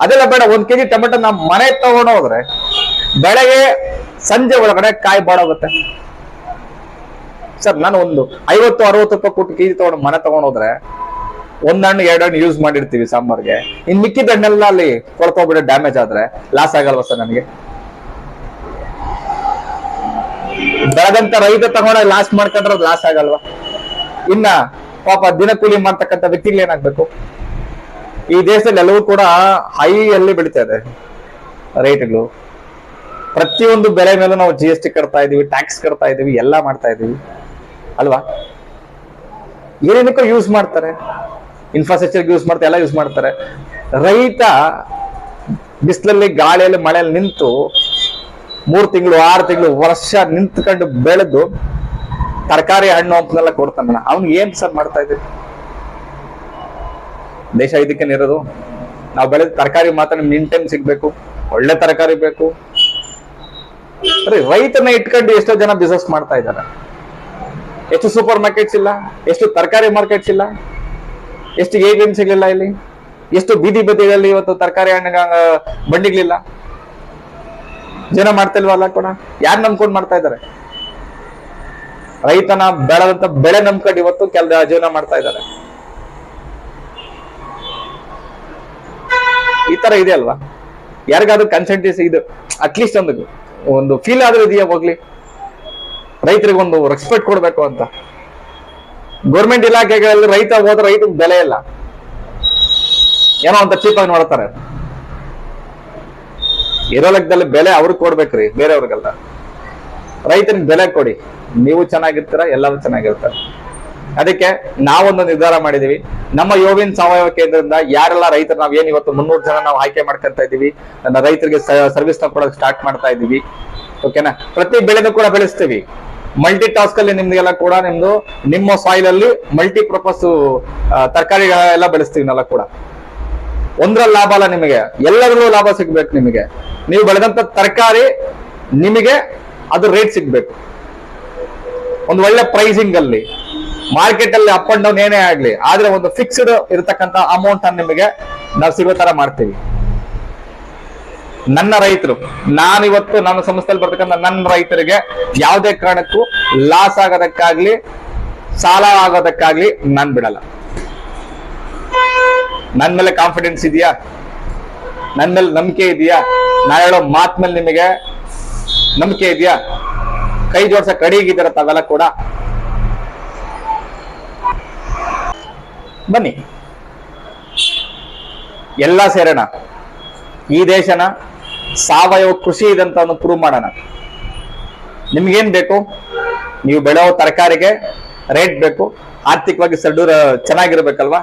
S1: ಅದೆಲ್ಲ ಬೇಡ. 1 kg ಟೊಮೆಟೊ ನಾವು ಮನೆ ತಗೊಂಡೋದ್ರೆ ಬೆಳಗ್ಗೆ ಸಂಜೆ ಒಳಗಡೆ ಕಾಯಿ ಬಾಡೋಗುತ್ತೆ ಸರ್. ನಾನು ಒಂದು 50-60 ರೂಪಾಯಿ ಕೊಟ್ಟು ಕೆಜಿ ತಗೊಂಡು ಮನೆ ತಗೊಂಡೋದ್ರೆ 1 ಹಣ್ಣು 2 ಹಣ್ಣು ಯೂಸ್ ಮಾಡಿರ್ತೀವಿ ಸಾಂಬಾರ್ಗೆ. ಇನ್ ಮಿಕ್ಕಿದ ಹಣ್ಣೆಲ್ಲ ಅಲ್ಲಿ ಕೊಳ್ತೋಗ್ಬಿಟ್ಟು ಡ್ಯಾಮೇಜ್ ಆದ್ರೆ ಲಾಸ್ ಆಗಲ್ವಾ ಸರ್ ನನಗೆ? ಬೆಳೆದಂತ ರೈತ ತಗೊಂಡ ಲಾಸ್ ಮಾಡ್ಕೊಂಡ್ರೆ ಲಾಸ್ ಆಗಲ್ವಾ? ಇನ್ನ ಪಾಪ ದಿನ ಕೂಲಿ ಮಾಡ್ತಕ್ಕಂಥ ವ್ಯಕ್ತಿಗಳು ಏನಾಗ್ಬೇಕು? ಈ ದೇಶದಲ್ಲಿ ಎಲ್ಲವೂ ಕೂಡ ಹೈ ಅಲ್ಲಿ ಬೆಳೀತಾ ಇದೆ ರೇಟ್ಗಳು. ಪ್ರತಿಯೊಂದು ಬೆಳೆ ಮೇಲೂ ನಾವು GST ಕಟ್ತಾ ಇದೀವಿ, ಟ್ಯಾಕ್ಸ್ ಕಟ್ತಾ ಇದೀವಿ, ಎಲ್ಲ ಮಾಡ್ತಾ ಇದೀವಿ ಅಲ್ವಾ? ಏನೇನಕ್ಕೂ ಯೂಸ್ ಮಾಡ್ತಾರೆ, ಇನ್ಫ್ರಾಸ್ಟ್ರಕ್ಚರ್ ಯೂಸ್ ಮಾಡ್ತಾರೆ, ಎಲ್ಲ ಯೂಸ್ ಮಾಡ್ತಾರೆ. ರೈತ ಬಿಸಿಲಲ್ಲಿ, ಗಾಳಿಯಲ್ಲಿ, ಮಳೆಯಲ್ಲಿ ನಿಂತು 3 ತಿಂಗಳು 6 ತಿಂಗಳು ವರ್ಷ ನಿಂತ್ಕೊಂಡು ಬೆಳೆದು ತರಕಾರಿ ಹಣ್ಣು ಹಂಪನೆಲ್ಲ ಕೊಡ್ತಾನ. ಅವ್ನಿಗೆ ಏನ್ ಸರ್ ಮಾಡ್ತಾ ಇದ್ದೀವಿ? ದೇಶ ಇದಕ್ಕೆ ಇರೋದು. ನಾವು ಬೆಳೆದ ತರಕಾರಿ ಮಾತ್ರ ನಿಮ್ಗೆ ಇನ್ ಟೈಮ್ ಸಿಗ್ಬೇಕು, ಒಳ್ಳೆ ತರಕಾರಿ ಬೇಕು. ರೈತನ ಇಟ್ಕೊಂಡು ಎಷ್ಟೋ ಜನ ಬಿಸ್ನೆಸ್ ಮಾಡ್ತಾ ಇದ್ದಾರೆ. ಎಷ್ಟು ಸೂಪರ್ ಮಾರ್ಕೆಟ್ಸ್ ಇಲ್ಲ, ಎಷ್ಟು ತರಕಾರಿ ಮಾರ್ಕೆಟ್ಸ್ ಇಲ್ಲ, ಎಷ್ಟು ATM ಸಿಗ್ಲಿಲ್ಲ ಇಲ್ಲಿ, ಎಷ್ಟು ಬೀದಿ ಬದಿಗಳಲ್ಲಿ ಇವತ್ತು ತರಕಾರಿ ಹಣ್ಣ ಬಂಡಿಗಳಿಲ್ಲ. ಜನ ಮಾಡ್ತಿಲ್ವಲ್ಲ ಕೂಡ, ಯಾರು ನಂಬ್ಕೊಂಡು ಮಾಡ್ತಾ ಇದ್ದಾರೆ? ರೈತನ ಬೆಳೆದಂತ ಬೆಳೆ ನಂಬ್ಕೊಂಡು ಇವತ್ತು ಜೀವನ ಮಾಡ್ತಾ ಇದ್ದಾರೆ. ಈ ತರ ಇದೆ ಅಲ್ವಾ? ಯಾರಿಗಾದ್ರೂ ಕನ್ಸೆಂಟ್ ಇದು ಅಟ್ಲೀಸ್ಟ್ ಒಂದು ಫೀಲ್ ಆದ್ರೂ ಇದೆಯಾ ಹೋಗ್ಲಿ? ರೈತರಿಗೆ ಒಂದು ರೆಸ್ಪೆಕ್ಟ್ ಕೊಡ್ಬೇಕು ಅಂತ. ಗೌರ್ಮೆಂಟ್ ಇಲಾಖೆಗಳಲ್ಲಿ ರೈತ ಹೋದ್ರೆ ರೈತರಿಗೆ ಬೆಲೆ ಇಲ್ಲ, ಏನೋ ಅಂತ ಚೀಪಾಗಿ ನೋಡ್ತಾರೆ. ಇರೋ ಲೆಕ್ಕದಲ್ಲಿ ಬೆಲೆ ಅವ್ರಿಗೆ ಕೊಡ್ಬೇಕ್ರಿ, ಬೇರೆಯವ್ರಿಗೆಲ್ಲ. ರೈತನಿಗೆ ಬೆಲೆ ಕೊಡಿ, ನೀವು ಚೆನ್ನಾಗಿರ್ತೀರ, ಎಲ್ಲರೂ ಚೆನ್ನಾಗಿರ್ತಾರೆ. ಅದಕ್ಕೆ ನಾವೊಂದು ನಿರ್ಧಾರ ಮಾಡಿದೀವಿ. ನಮ್ಮ ಯೋವಿನ್ ಸಾವಯವ ಕೇಂದ್ರದಿಂದ ಯಾರೆಲ್ಲ ರೈತರು, ನಾವ್ ಏನ್ ಇವತ್ತು 300 ಜನ ನಾವು ಆಯ್ಕೆ ಮಾಡ್ಕೊಂತ ಇದೀವಿ, ನನ್ನ ರೈತರಿಗೆ ಸರ್ವಿಸ್ ನ ಕೊಡೋಕೆ ಸ್ಟಾರ್ಟ್ ಮಾಡ್ತಾ ಇದೀವಿ. ಓಕೆನಾ? ಪ್ರತಿ ಬೆಳೆನೂ ಕೂಡ ಬೆಳೆಸ್ತೀವಿ. ಮಲ್ಟಿ ಟಾಸ್ಕ್ ಅಲ್ಲಿ ನಿಮ್ಗೆಲ್ಲ ಕೂಡ ನಿಮ್ಮ ಸಾಯಿಲ್ ಅಲ್ಲಿ ಮಲ್ಟಿ ಪರ್ಪಸ್ ತರಕಾರಿಗಳೆಲ್ಲ ಬೆಳೆಸ್ತೀವಿ ನಾವೆಲ್ಲ ಕೂಡ. ಒಂದ್ರ ಲಾಭ ಅಲ್ಲ ನಿಮಗೆ, ಎಲ್ಲರಿಗೂ ಲಾಭ ಸಿಗ್ಬೇಕು. ನಿಮಗೆ ನೀವು ಬೆಳೆದಂತ ತರಕಾರಿ ನಿಮಗೆ ಅದು ರೇಟ್ ಸಿಗ್ಬೇಕು, ಒಂದು ಒಳ್ಳೆ ಪ್ರೈಸಿಂಗ್ ಅಲ್ಲಿ. ಮಾರ್ಕೆಟ್ ಅಲ್ಲಿ ಅಪ್ ಅಂಡ್ ಡೌನ್ ಏನೇ ಆಗ್ಲಿ, ಆದ್ರೆ ಒಂದು ಫಿಕ್ಸ್ಡ್ ಇರತಕ್ಕಂತ ಅಮೌಂಟ್ ಅನ್ನು ನಿಮಗೆ ನಾವು ಸಿಗೋ ತರ ಮಾಡ್ತೀವಿ. ನನ್ನ ರೈತರು, ನಾನಿವತ್ತು ನನ್ನ ಸಂಸ್ಥೆಯಲ್ಲಿ ಬರ್ತಕ್ಕಂಥ ನನ್ನ ರೈತರಿಗೆ ಯಾವುದೇ ಕಾರಣಕ್ಕೂ ಲಾಸ್ ಆಗೋದಕ್ಕಾಗ್ಲಿ ಸಾಲ ಆಗೋದಕ್ಕಾಗ್ಲಿ ನಾನ್ ಬಿಡಲ್ಲ. ನನ್ ಮೇಲೆ ಕಾನ್ಫಿಡೆನ್ಸ್ ಇದೆಯಾ? ನನ್ ಮೇಲೆ ನಂಬಿಕೆ ಇದೆಯಾ? ನಾ ಹೇಳೋ ಮಾತ್ ಮೇಲೆ ನಿಮಗೆ ನಂಬಿಕೆ ಇದೆಯಾ? ಕೈ ಜೋಡ್ಸಕ್ ಅಡಿಗಿದ್ದೀರ ತಾವೆಲ್ಲ ಕೂಡ? ಬನ್ನಿ ಎಲ್ಲ ಸೇರೋಣ, ಈ ದೇಶನ ಸಾವಯವ ಕೃಷಿ ಇದೆ ಅಂತ ಪ್ರೂವ್ ಮಾಡೋಣ. ನಿಮ್ಗೇನ್ ಬೇಕು? ನೀವು ಬೆಳೆಯೋ ತರಕಾರಿಗೆ ರೇಟ್ ಬೇಕು, ಆರ್ಥಿಕವಾಗಿ ಚೆನ್ನಾಗಿರ್ಬೇಕಲ್ವಾ?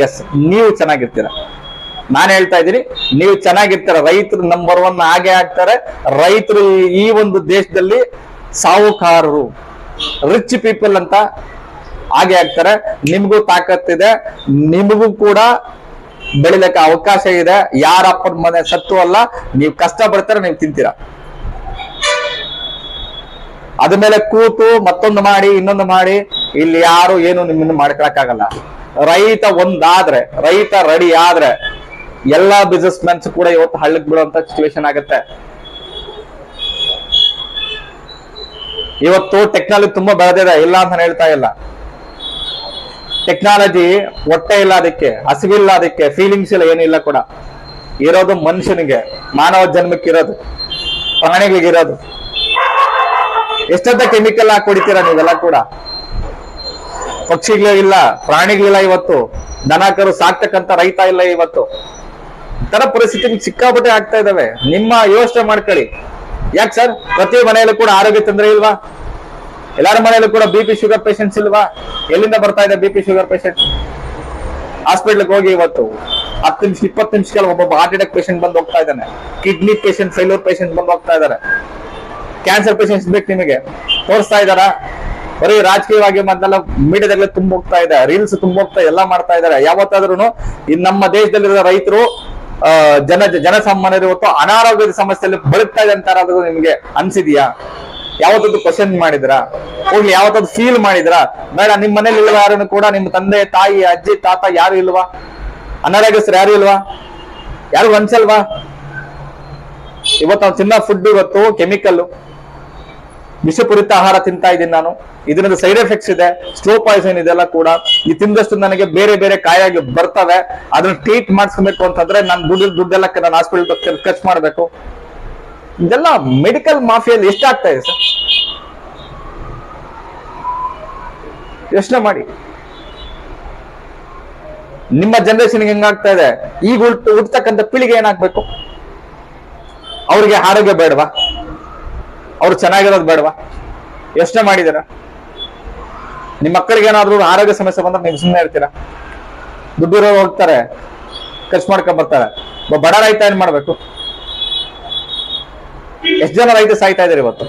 S1: ಎಸ್, ನೀವು ಚೆನ್ನಾಗಿರ್ತೀರ. ನಾನು ಹೇಳ್ತಾ ಇದ್ದೀನಿ, ನೀವು ಚೆನ್ನಾಗಿರ್ತೀರ. ರೈತರು ನಂಬರ್ 1 ಹಾಗೆ ಆಗ್ತಾರೆ. ರೈತರು ಈ ಒಂದು ದೇಶದಲ್ಲಿ ಸಾಹುಕಾರರು, ರಿಚ್ ಪೀಪಲ್ ಅಂತ ಹಾಗೆ ಆಗ್ತಾರೆ. ನಿಮ್ಗೂ ತಾಕತ್ತಿದೆ, ನಿಮಗೂ ಕೂಡ ಬೆಳಿಲಿಕ್ಕೆ ಅವಕಾಶ ಇದೆ. ಯಾರಪ್ಪನ ಮನೆ ಸತ್ತು ಅಲ್ಲ, ನೀವು ಕಷ್ಟ ಪಡ್ತಾರೆ, ನೀವು ತಿಂತೀರಾ. ಅದ್ಮೇಲೆ ಕೂತು ಮತ್ತೊಂದು ಮಾಡಿ ಇನ್ನೊಂದು ಮಾಡಿ ಇಲ್ಲಿ ಯಾರು ಏನು ನಿಮ್ಮನ್ನು ಮಾಡ್ಕೊಳಕ್ಕಾಗಲ್ಲ. ರೈತ ಒಂದಾದ್ರೆ, ರೈತ ರೆಡಿ ಆದ್ರೆ ಎಲ್ಲಾ ಬಿಸ್ನೆಸ್ ಮ್ಯಾನ್ಸ್ ಕೂಡ ಇವತ್ತು ಹಳ್ಳಕ್ ಬಿಡುವಂತ ಸಿಚುವೇಶನ್ ಆಗುತ್ತೆ. ಇವತ್ತು ಟೆಕ್ನಾಲಜಿ ತುಂಬಾ ಬೆಳೆದಿದೆ, ಇಲ್ಲ ಅಂತ ಹೇಳ್ತಾ ಇಲ್ಲ. ಟೆಕ್ನಾಲಜಿ ಹೊಟ್ಟೆ ಇಲ್ಲ ಅದಕ್ಕೆ, ಹಸಿವಿಲ್ಲ ಅದಕ್ಕೆ, ಫೀಲಿಂಗ್ಸ್ ಇಲ್ಲ, ಏನಿಲ್ಲ ಕೂಡ. ಇರೋದು ಮನುಷ್ಯನಿಗೆ, ಮಾನವ ಜನ್ಮಕ್ಕೆ ಇರೋದು, ಪ್ರಾಣಿಗಳಿಗೆ ಇರೋದು. ಎಷ್ಟಂತ ಕೆಮಿಕಲ್ ಹಾಕಿ ಹೊಡಿತೀರಾ ನೀವೆಲ್ಲ ಕೂಡ. ಪಕ್ಷಿಗಳು ಇಲ್ಲ, ಪ್ರಾಣಿಗಳಿಲ್ಲ ಇವತ್ತು. ದನಕರು ಸಾಕ್ತಕ್ಕಂತ ರೈತ ಇಲ್ಲ ಇವತ್ತು. ತರ ಪರಿಸ್ಥಿತಿ ಸಿಕ್ಕಾಪಟ್ಟೆ ಆಗ್ತಾ ಇದಾವೆ. ನಿಮ್ಮ ಯೋಚನೆ ಮಾಡ್ಕೊಳ್ಳಿ. ಯಾಕೆ ಸರ್ ಪ್ರತಿ ಮನೆಯಲ್ಲೂ ಕೂಡ ಆರೋಗ್ಯ ತೊಂದರೆ ಇಲ್ವಾ? ಎಲ್ಲಾರ ಮನೆಯಲ್ಲೂ ಕೂಡ BP ಶುಗರ್ ಪೇಷಂಟ್ಸ್ ಇಲ್ವಾ? ಎಲ್ಲಿಂದ ಬರ್ತಾ ಇದೆ BP ಶುಗರ್ ಪೇಷಂಟ್? ಹಾಸ್ಪಿಟ್ಲ್ಗೆ ಹೋಗಿ ಇವತ್ತು 10 ನಿಮಿಷ 20 ನಿಮಿಷಕ್ಕೆ ಒಬ್ಬೊಬ್ಬ ಹಾರ್ಟ್ ಅಟ್ಯಾಕ್ ಪೇಷಂಟ್ ಬಂದು ಹೋಗ್ತಾ ಇದ್ದಾನೆ. ಕಿಡ್ನಿ ಪೇಷಂಟ್, ಫೇಲ್ಯೂರ್ ಪೇಷಂಟ್ ಬಂದು ಹೋಗ್ತಾ ಇದ್ದಾರೆ. ಕ್ಯಾನ್ಸರ್ ಪೇಷಂಟ್ಸ್ ಬೇಕು ನಿಮಗೆ, ತೋರಿಸ್ತಾ ಇದಾರ. ಬರೀ ರಾಜಕೀಯವಾಗಿ ಮೊದಲೆಲ್ಲ ಮೀಡಿಯಾದಾಗಲೇ ತುಂಬ ಹೋಗ್ತಾ ಇದೆ, ರೀಲ್ಸ್ ತುಂಬ ಹೋಗ್ತಾ ಎಲ್ಲ ಮಾಡ್ತಾ ಇದಾರೆ. ಯಾವತ್ತಾದ್ರೂ ಈ ನಮ್ಮ ದೇಶದಲ್ಲಿರೋ ರೈತರು ಜನಸಾಮಾನ್ಯರು ಇವತ್ತು ಅನಾರೋಗ್ಯದ ಸಮಸ್ಯೆಯಲ್ಲಿ ಬಳಕ್ತಾ ಇದೆ ಅಂತ ನಿಮ್ಗೆ ಅನ್ಸಿದ್ಯಾ? ಯಾವತ್ತದ್ದು ಕ್ವಶನ್ ಮಾಡಿದ್ರ? ಹೋಗ್ಲಿ, ಯಾವತ್ತದ್ದು ಫೀಲ್ ಮಾಡಿದ್ರ? ಬೇಡ. ನಿಮ್ ಮನೇಲಿ ಇಲ್ವಾ ಯಾರು ಕೂಡ? ನಿಮ್ ತಂದೆ ತಾಯಿ ಅಜ್ಜಿ ತಾತ ಯಾರು ಇಲ್ವಾ? ಅನಾರೋಗ್ಯಸ್ಥರು ಯಾರು ಇಲ್ವಾ? ಯಾರು ಅನ್ಸಲ್ವಾ? ಇವತ್ತು ನಾವು ತಿನ್ನೋ ಫುಡ್ ಇವತ್ತು ಕೆಮಿಕಲ್, ವಿಷಪೂರಿತ ಆಹಾರ ತಿಂತಾ ಇದ್ದೀನಿ ನಾನು. ಇದರಿಂದ ಸೈಡ್ ಎಫೆಕ್ಟ್ಸ್ ಇದೆ, ಸ್ಲೋ ಪಾಯ್ಸನ್ ಇದೆಲ್ಲ ಕೂಡ. ಈ ತಿಂದಷ್ಟು ನನಗೆ ಬೇರೆ ಬೇರೆ ಕಾಯಿಲೆ ಬರ್ತವೆ. ಅದನ್ನ ಟ್ರೀಟ್ ಮಾಡಿಸ್ಕೊಬೇಕು ಅಂತಂದ್ರೆ ನಾನು ದುಡ್ಡೆಲ್ಲ ನಾನು ಹಾಸ್ಪಿಟಲ್ ಖರ್ಚು ಮಾಡ್ಬೇಕು. ಇದೆಲ್ಲ ಮೆಡಿಕಲ್ ಮಾಫಿಯಲ್ಲಿ ಎಷ್ಟಾಗ್ತಾ ಇದೆ ಸರ್? ಯೋಚನೆ ಮಾಡಿ. ನಿಮ್ಮ ಜನರೇಷನ್ ಹೆಂಗಾಗ್ತಾ ಇದೆ? ಈಗ ಹುಟ್ಟತಕ್ಕಂಥ ಪೀಳಿಗೆ ಏನಾಗ್ಬೇಕು? ಅವ್ರಿಗೆ ಆರೋಗ್ಯ ಬೇಡವಾ? ಅವ್ರು ಚೆನ್ನಾಗಿರೋದು ಬೇಡವಾ? ಯೋಚನೆ ಮಾಡಿದಾರ? ನಿಮ್ಮ ಮಕ್ಕಳಿಗೆ ಏನಾದ್ರು ಆರೋಗ್ಯ ಸಮಸ್ಯೆ ಬಂದ್ರೆ ನೀವು ಸುಮ್ಮನೆ ಇರ್ತೀರಾ? ದುಡ್ಡು ಹೋಗ್ತಾರೆ, ಖರ್ಚು ಮಾಡ್ಕೊಂಡ್ ಬರ್ತಾರೆ. ಬಡ ರೈತ ಏನ್ ಮಾಡ್ಬೇಕು? ಎಷ್ಟು ಜನ ರೈತ ಸಾಯ್ತಾ ಇದಾರೆ ಇವತ್ತು?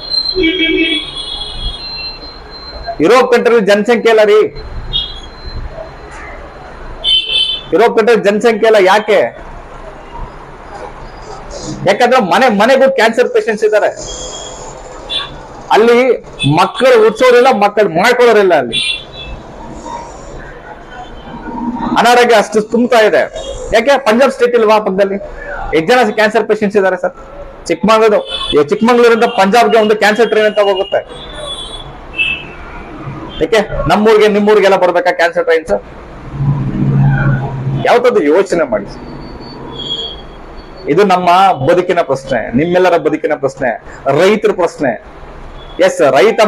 S1: ಯುರೋಪ್ ಕಂಟ್ರಿ ಜನಸಂಖ್ಯೆ ಇಲ್ಲ ರೀ. ಯುರೋಪ್ ಕಂಟ್ರಿ ಜನಸಂಖ್ಯೆ ಇಲ್ಲ. ಯಾಕೆ? ಯಾಕಂದ್ರೆ ಮನೆಗೂ ಕ್ಯಾನ್ಸರ್ ಪೇಷಂಟ್ಸ್ ಇದ್ದಾರೆ. ಅಲ್ಲಿ ಮಕ್ಕಳು ಹುಟ್ಟಿಸೋರಿಲ್ಲ, ಮಕ್ಕಳು ಮಾಡ್ಕೊಳ್ಳೋರಿಲ್ಲ. ಅಲ್ಲಿ ಅನಾರೋಗ್ಯ ಅಷ್ಟು ತುಂಬುತ್ತಾ ಇದೆ. ಯಾಕೆ? ಪಂಜಾಬ್ ಸ್ಟೇಟ್ ಇಲ್ವಾ ಪಕ್ಕದಲ್ಲಿ? ಎಷ್ಟು ಜನ ಕ್ಯಾನ್ಸರ್ ಪೇಷಂಟ್ಸ್ ಇದ್ದಾರೆ ಸರ್? ಚಿಕ್ಕಮಂಗ್ಳೂರಿಂದ ಪಂಜಾಬ್ಗೆ ಒಂದು ಕ್ಯಾನ್ಸರ್ ಟ್ರೈನ್ ಅಂತ ಹೋಗುತ್ತೆ. ಯಾಕೆ ನಮ್ಮೂರಿಗೆ ನಿಮ್ಮೂರಿಗೆಲ್ಲ ಬರ್ಬೇಕಾ ಕ್ಯಾನ್ಸರ್ ಟ್ರೈನ್ಸ್? ಯಾವತ್ತದು ಯೋಚನೆ ಮಾಡಿ. ಇದು ನಮ್ಮ ಬದುಕಿನ ಪ್ರಶ್ನೆ, ನಿಮ್ಮೆಲ್ಲರ ಬದುಕಿನ ಪ್ರಶ್ನೆ, ರೈತರ ಪ್ರಶ್ನೆ. ಎಸ್, ರೈತ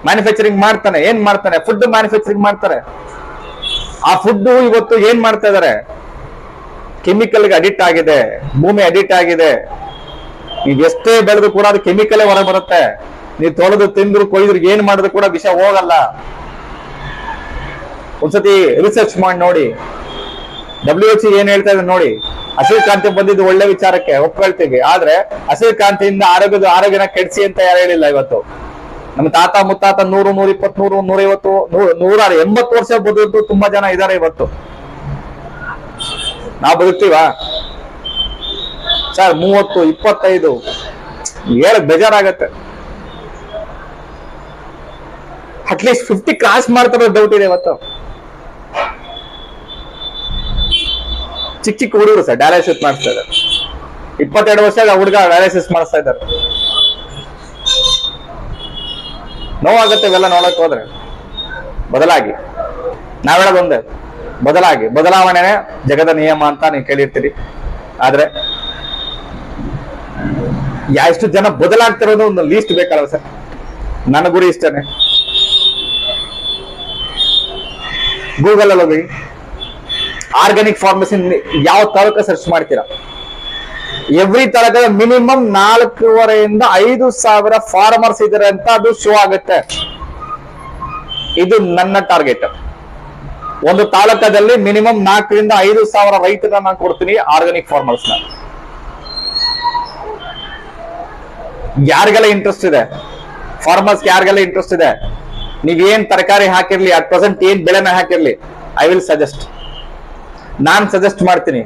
S1: ಮ್ಯಾನುಫ್ಯಾಕ್ಚರಿಂಗ್ ಮಾಡ್ತಾನೆ. ಏನ್ ಮಾಡ್ತಾನೆ? ಫುಡ್ ಮ್ಯಾನುಫ್ಯಾಕ್ಚರಿಂಗ್ ಮಾಡ್ತಾರೆ. ಆ ಫುಡ್ ಇವತ್ತು ಏನ್ ಮಾಡ್ತಾ ಇದಾರೆ? ಕೆಮಿಕಲ್ಗೆ ಅಡಿಕ್ಟ್ ಆಗಿದೆ, ಭೂಮಿ ಅಡಿಕ್ಟ್ ಆಗಿದೆ. ನೀವ್ ಎಷ್ಟೇ ಬೆಳೆದು ಕೂಡ ಅದು ಕೆಮಿಕಲೇ ಹೊರಗೆ ಬರುತ್ತೆ. ನೀವು ತೊಳೆದು ತಿಂದ್ರು ಕೊಯ್ದ್ರು ಏನ್ ಮಾಡಿದ್ರು ಕೂಡ ವಿಷ ಹೋಗಲ್ಲ. ಒಂದ್ಸತಿ ರಿಸರ್ಚ್ ಮಾಡಿ ನೋಡಿ. WHO ಏನ್ ಹೇಳ್ತಾ ಇದೆ ನೋಡಿ. ಹಸಿರು ಕ್ರಾಂತಿ ಬಂದಿದ್ದು ಒಳ್ಳೆ ವಿಚಾರಕ್ಕೆ ಒಪ್ಕೊಳ್ತೀವಿ, ಆದ್ರೆ ಹಸಿರು ಕ್ರಾಂತಿಯಿಂದ ಆರೋಗ್ಯನ ಕೆಡಿಸಿ ಅಂತ ಯಾರು ಹೇಳಿಲ್ಲ. ಇವತ್ತು ನಮ್ಮ ತಾತ ಮುತ್ತಾತ 100, 120, 100, 150, 180 ವರ್ಷ ಬದುಕು ತುಂಬಾ ಜನ ಇದಾರೆ. ಇವತ್ತು ನಾವು ಬದುಕ್ತೀವಾ ಸರ್? 30, 25 ಹೇಳಕ್ ಬೇಜಾರಾಗತ್ತೆ. ಅಟ್ಲೀಸ್ಟ್ 50 ಕ್ರಾಸ್ ಮಾಡ್ತಾರೋ ಡೌಟ್ ಇದೆ ಇವತ್ತು. ಚಿಕ್ಕ ಹುಡುಗರು ಸರ್ ಡಯಾಲಿಸಿಸ್ ಮಾಡಿಸ್ತಾ ಇದ್ದಾರೆ. 22 ವರ್ಷದ ಹುಡುಗ ಡಯಾಲಿಸಿಸ್ ಮಾಡಿಸ್ತಾ ಇದ್ದಾರೆ. ನೋವಾಗುತ್ತೆ ಇವೆಲ್ಲ ನೋಡಕ್ ಹೋದ್ರೆ. ಬದಲಾಗಿ ನಾವ್ ಹೇಳೋದೊಂದೇ, ಬದಲಾವಣೆನೇ ಜಗದ ನಿಯಮ ಅಂತ ನೀವು ಕೇಳಿರ್ತೀರಿ. ಆದ್ರೆ ಎಷ್ಟು ಜನ ಬದಲಾಗ್ತಿರೋದು ಒಂದು ಲೀಸ್ಟ್ ಬೇಕಲ್ಲ ಸರ್? ನನ್ನ ಗುರಿ ಇಷ್ಟನೇ. ಗೂಗಲ್ ಅಲ್ಲಿ ಹೋಗಿ ಆರ್ಗ್ಯಾನಿಕ್ ಫಾರ್ಮಸಿ ಯಾವ ತರಕ ಸರ್ಚ್ ಮಾಡ್ತೀರಾ, ಎವ್ರಿ ತರಕದ ಮಿನಿಮಮ್ 4,500 - 5,000 ಫಾರ್ಮರ್ಸ್ ಇದಾರೆ ಅಂತ ಅದು ಶೋ ಆಗುತ್ತೆ. ಇದು ನನ್ನ ಟಾರ್ಗೆಟ್. ಒಂದು ತಾಲೂಕದಲ್ಲಿ ಮಿನಿಮಮ್ 4,000 - 5,000 ರೈತರನ್ನ ನಾನು ಕೊಡ್ತೀನಿ, ಆರ್ಗ್ಯಾನಿಕ್ ಫಾರ್ಮರ್ಸ್ ನ. ಯಾರಿಗೆಲ್ಲ ಇಂಟ್ರೆಸ್ಟ್ ಇದೆ, ಫಾರ್ಮರ್ಸ್ ಯಾರಿಗೆಲ್ಲ ಇಂಟ್ರೆಸ್ಟ್ ಇದೆ, ನೀವೇನ್ ತರಕಾರಿ ಹಾಕಿರ್ಲಿ, ಅಟ್ ಪ್ರೆಸೆಂಟ್ ಏನ್ ಬೆಳೆನ ಹಾಕಿರ್ಲಿ, ಐ ವಿಲ್ ಸಜೆಸ್ಟ್. ನಾನ್ ಸಜೆಸ್ಟ್ ಮಾಡ್ತೀನಿ.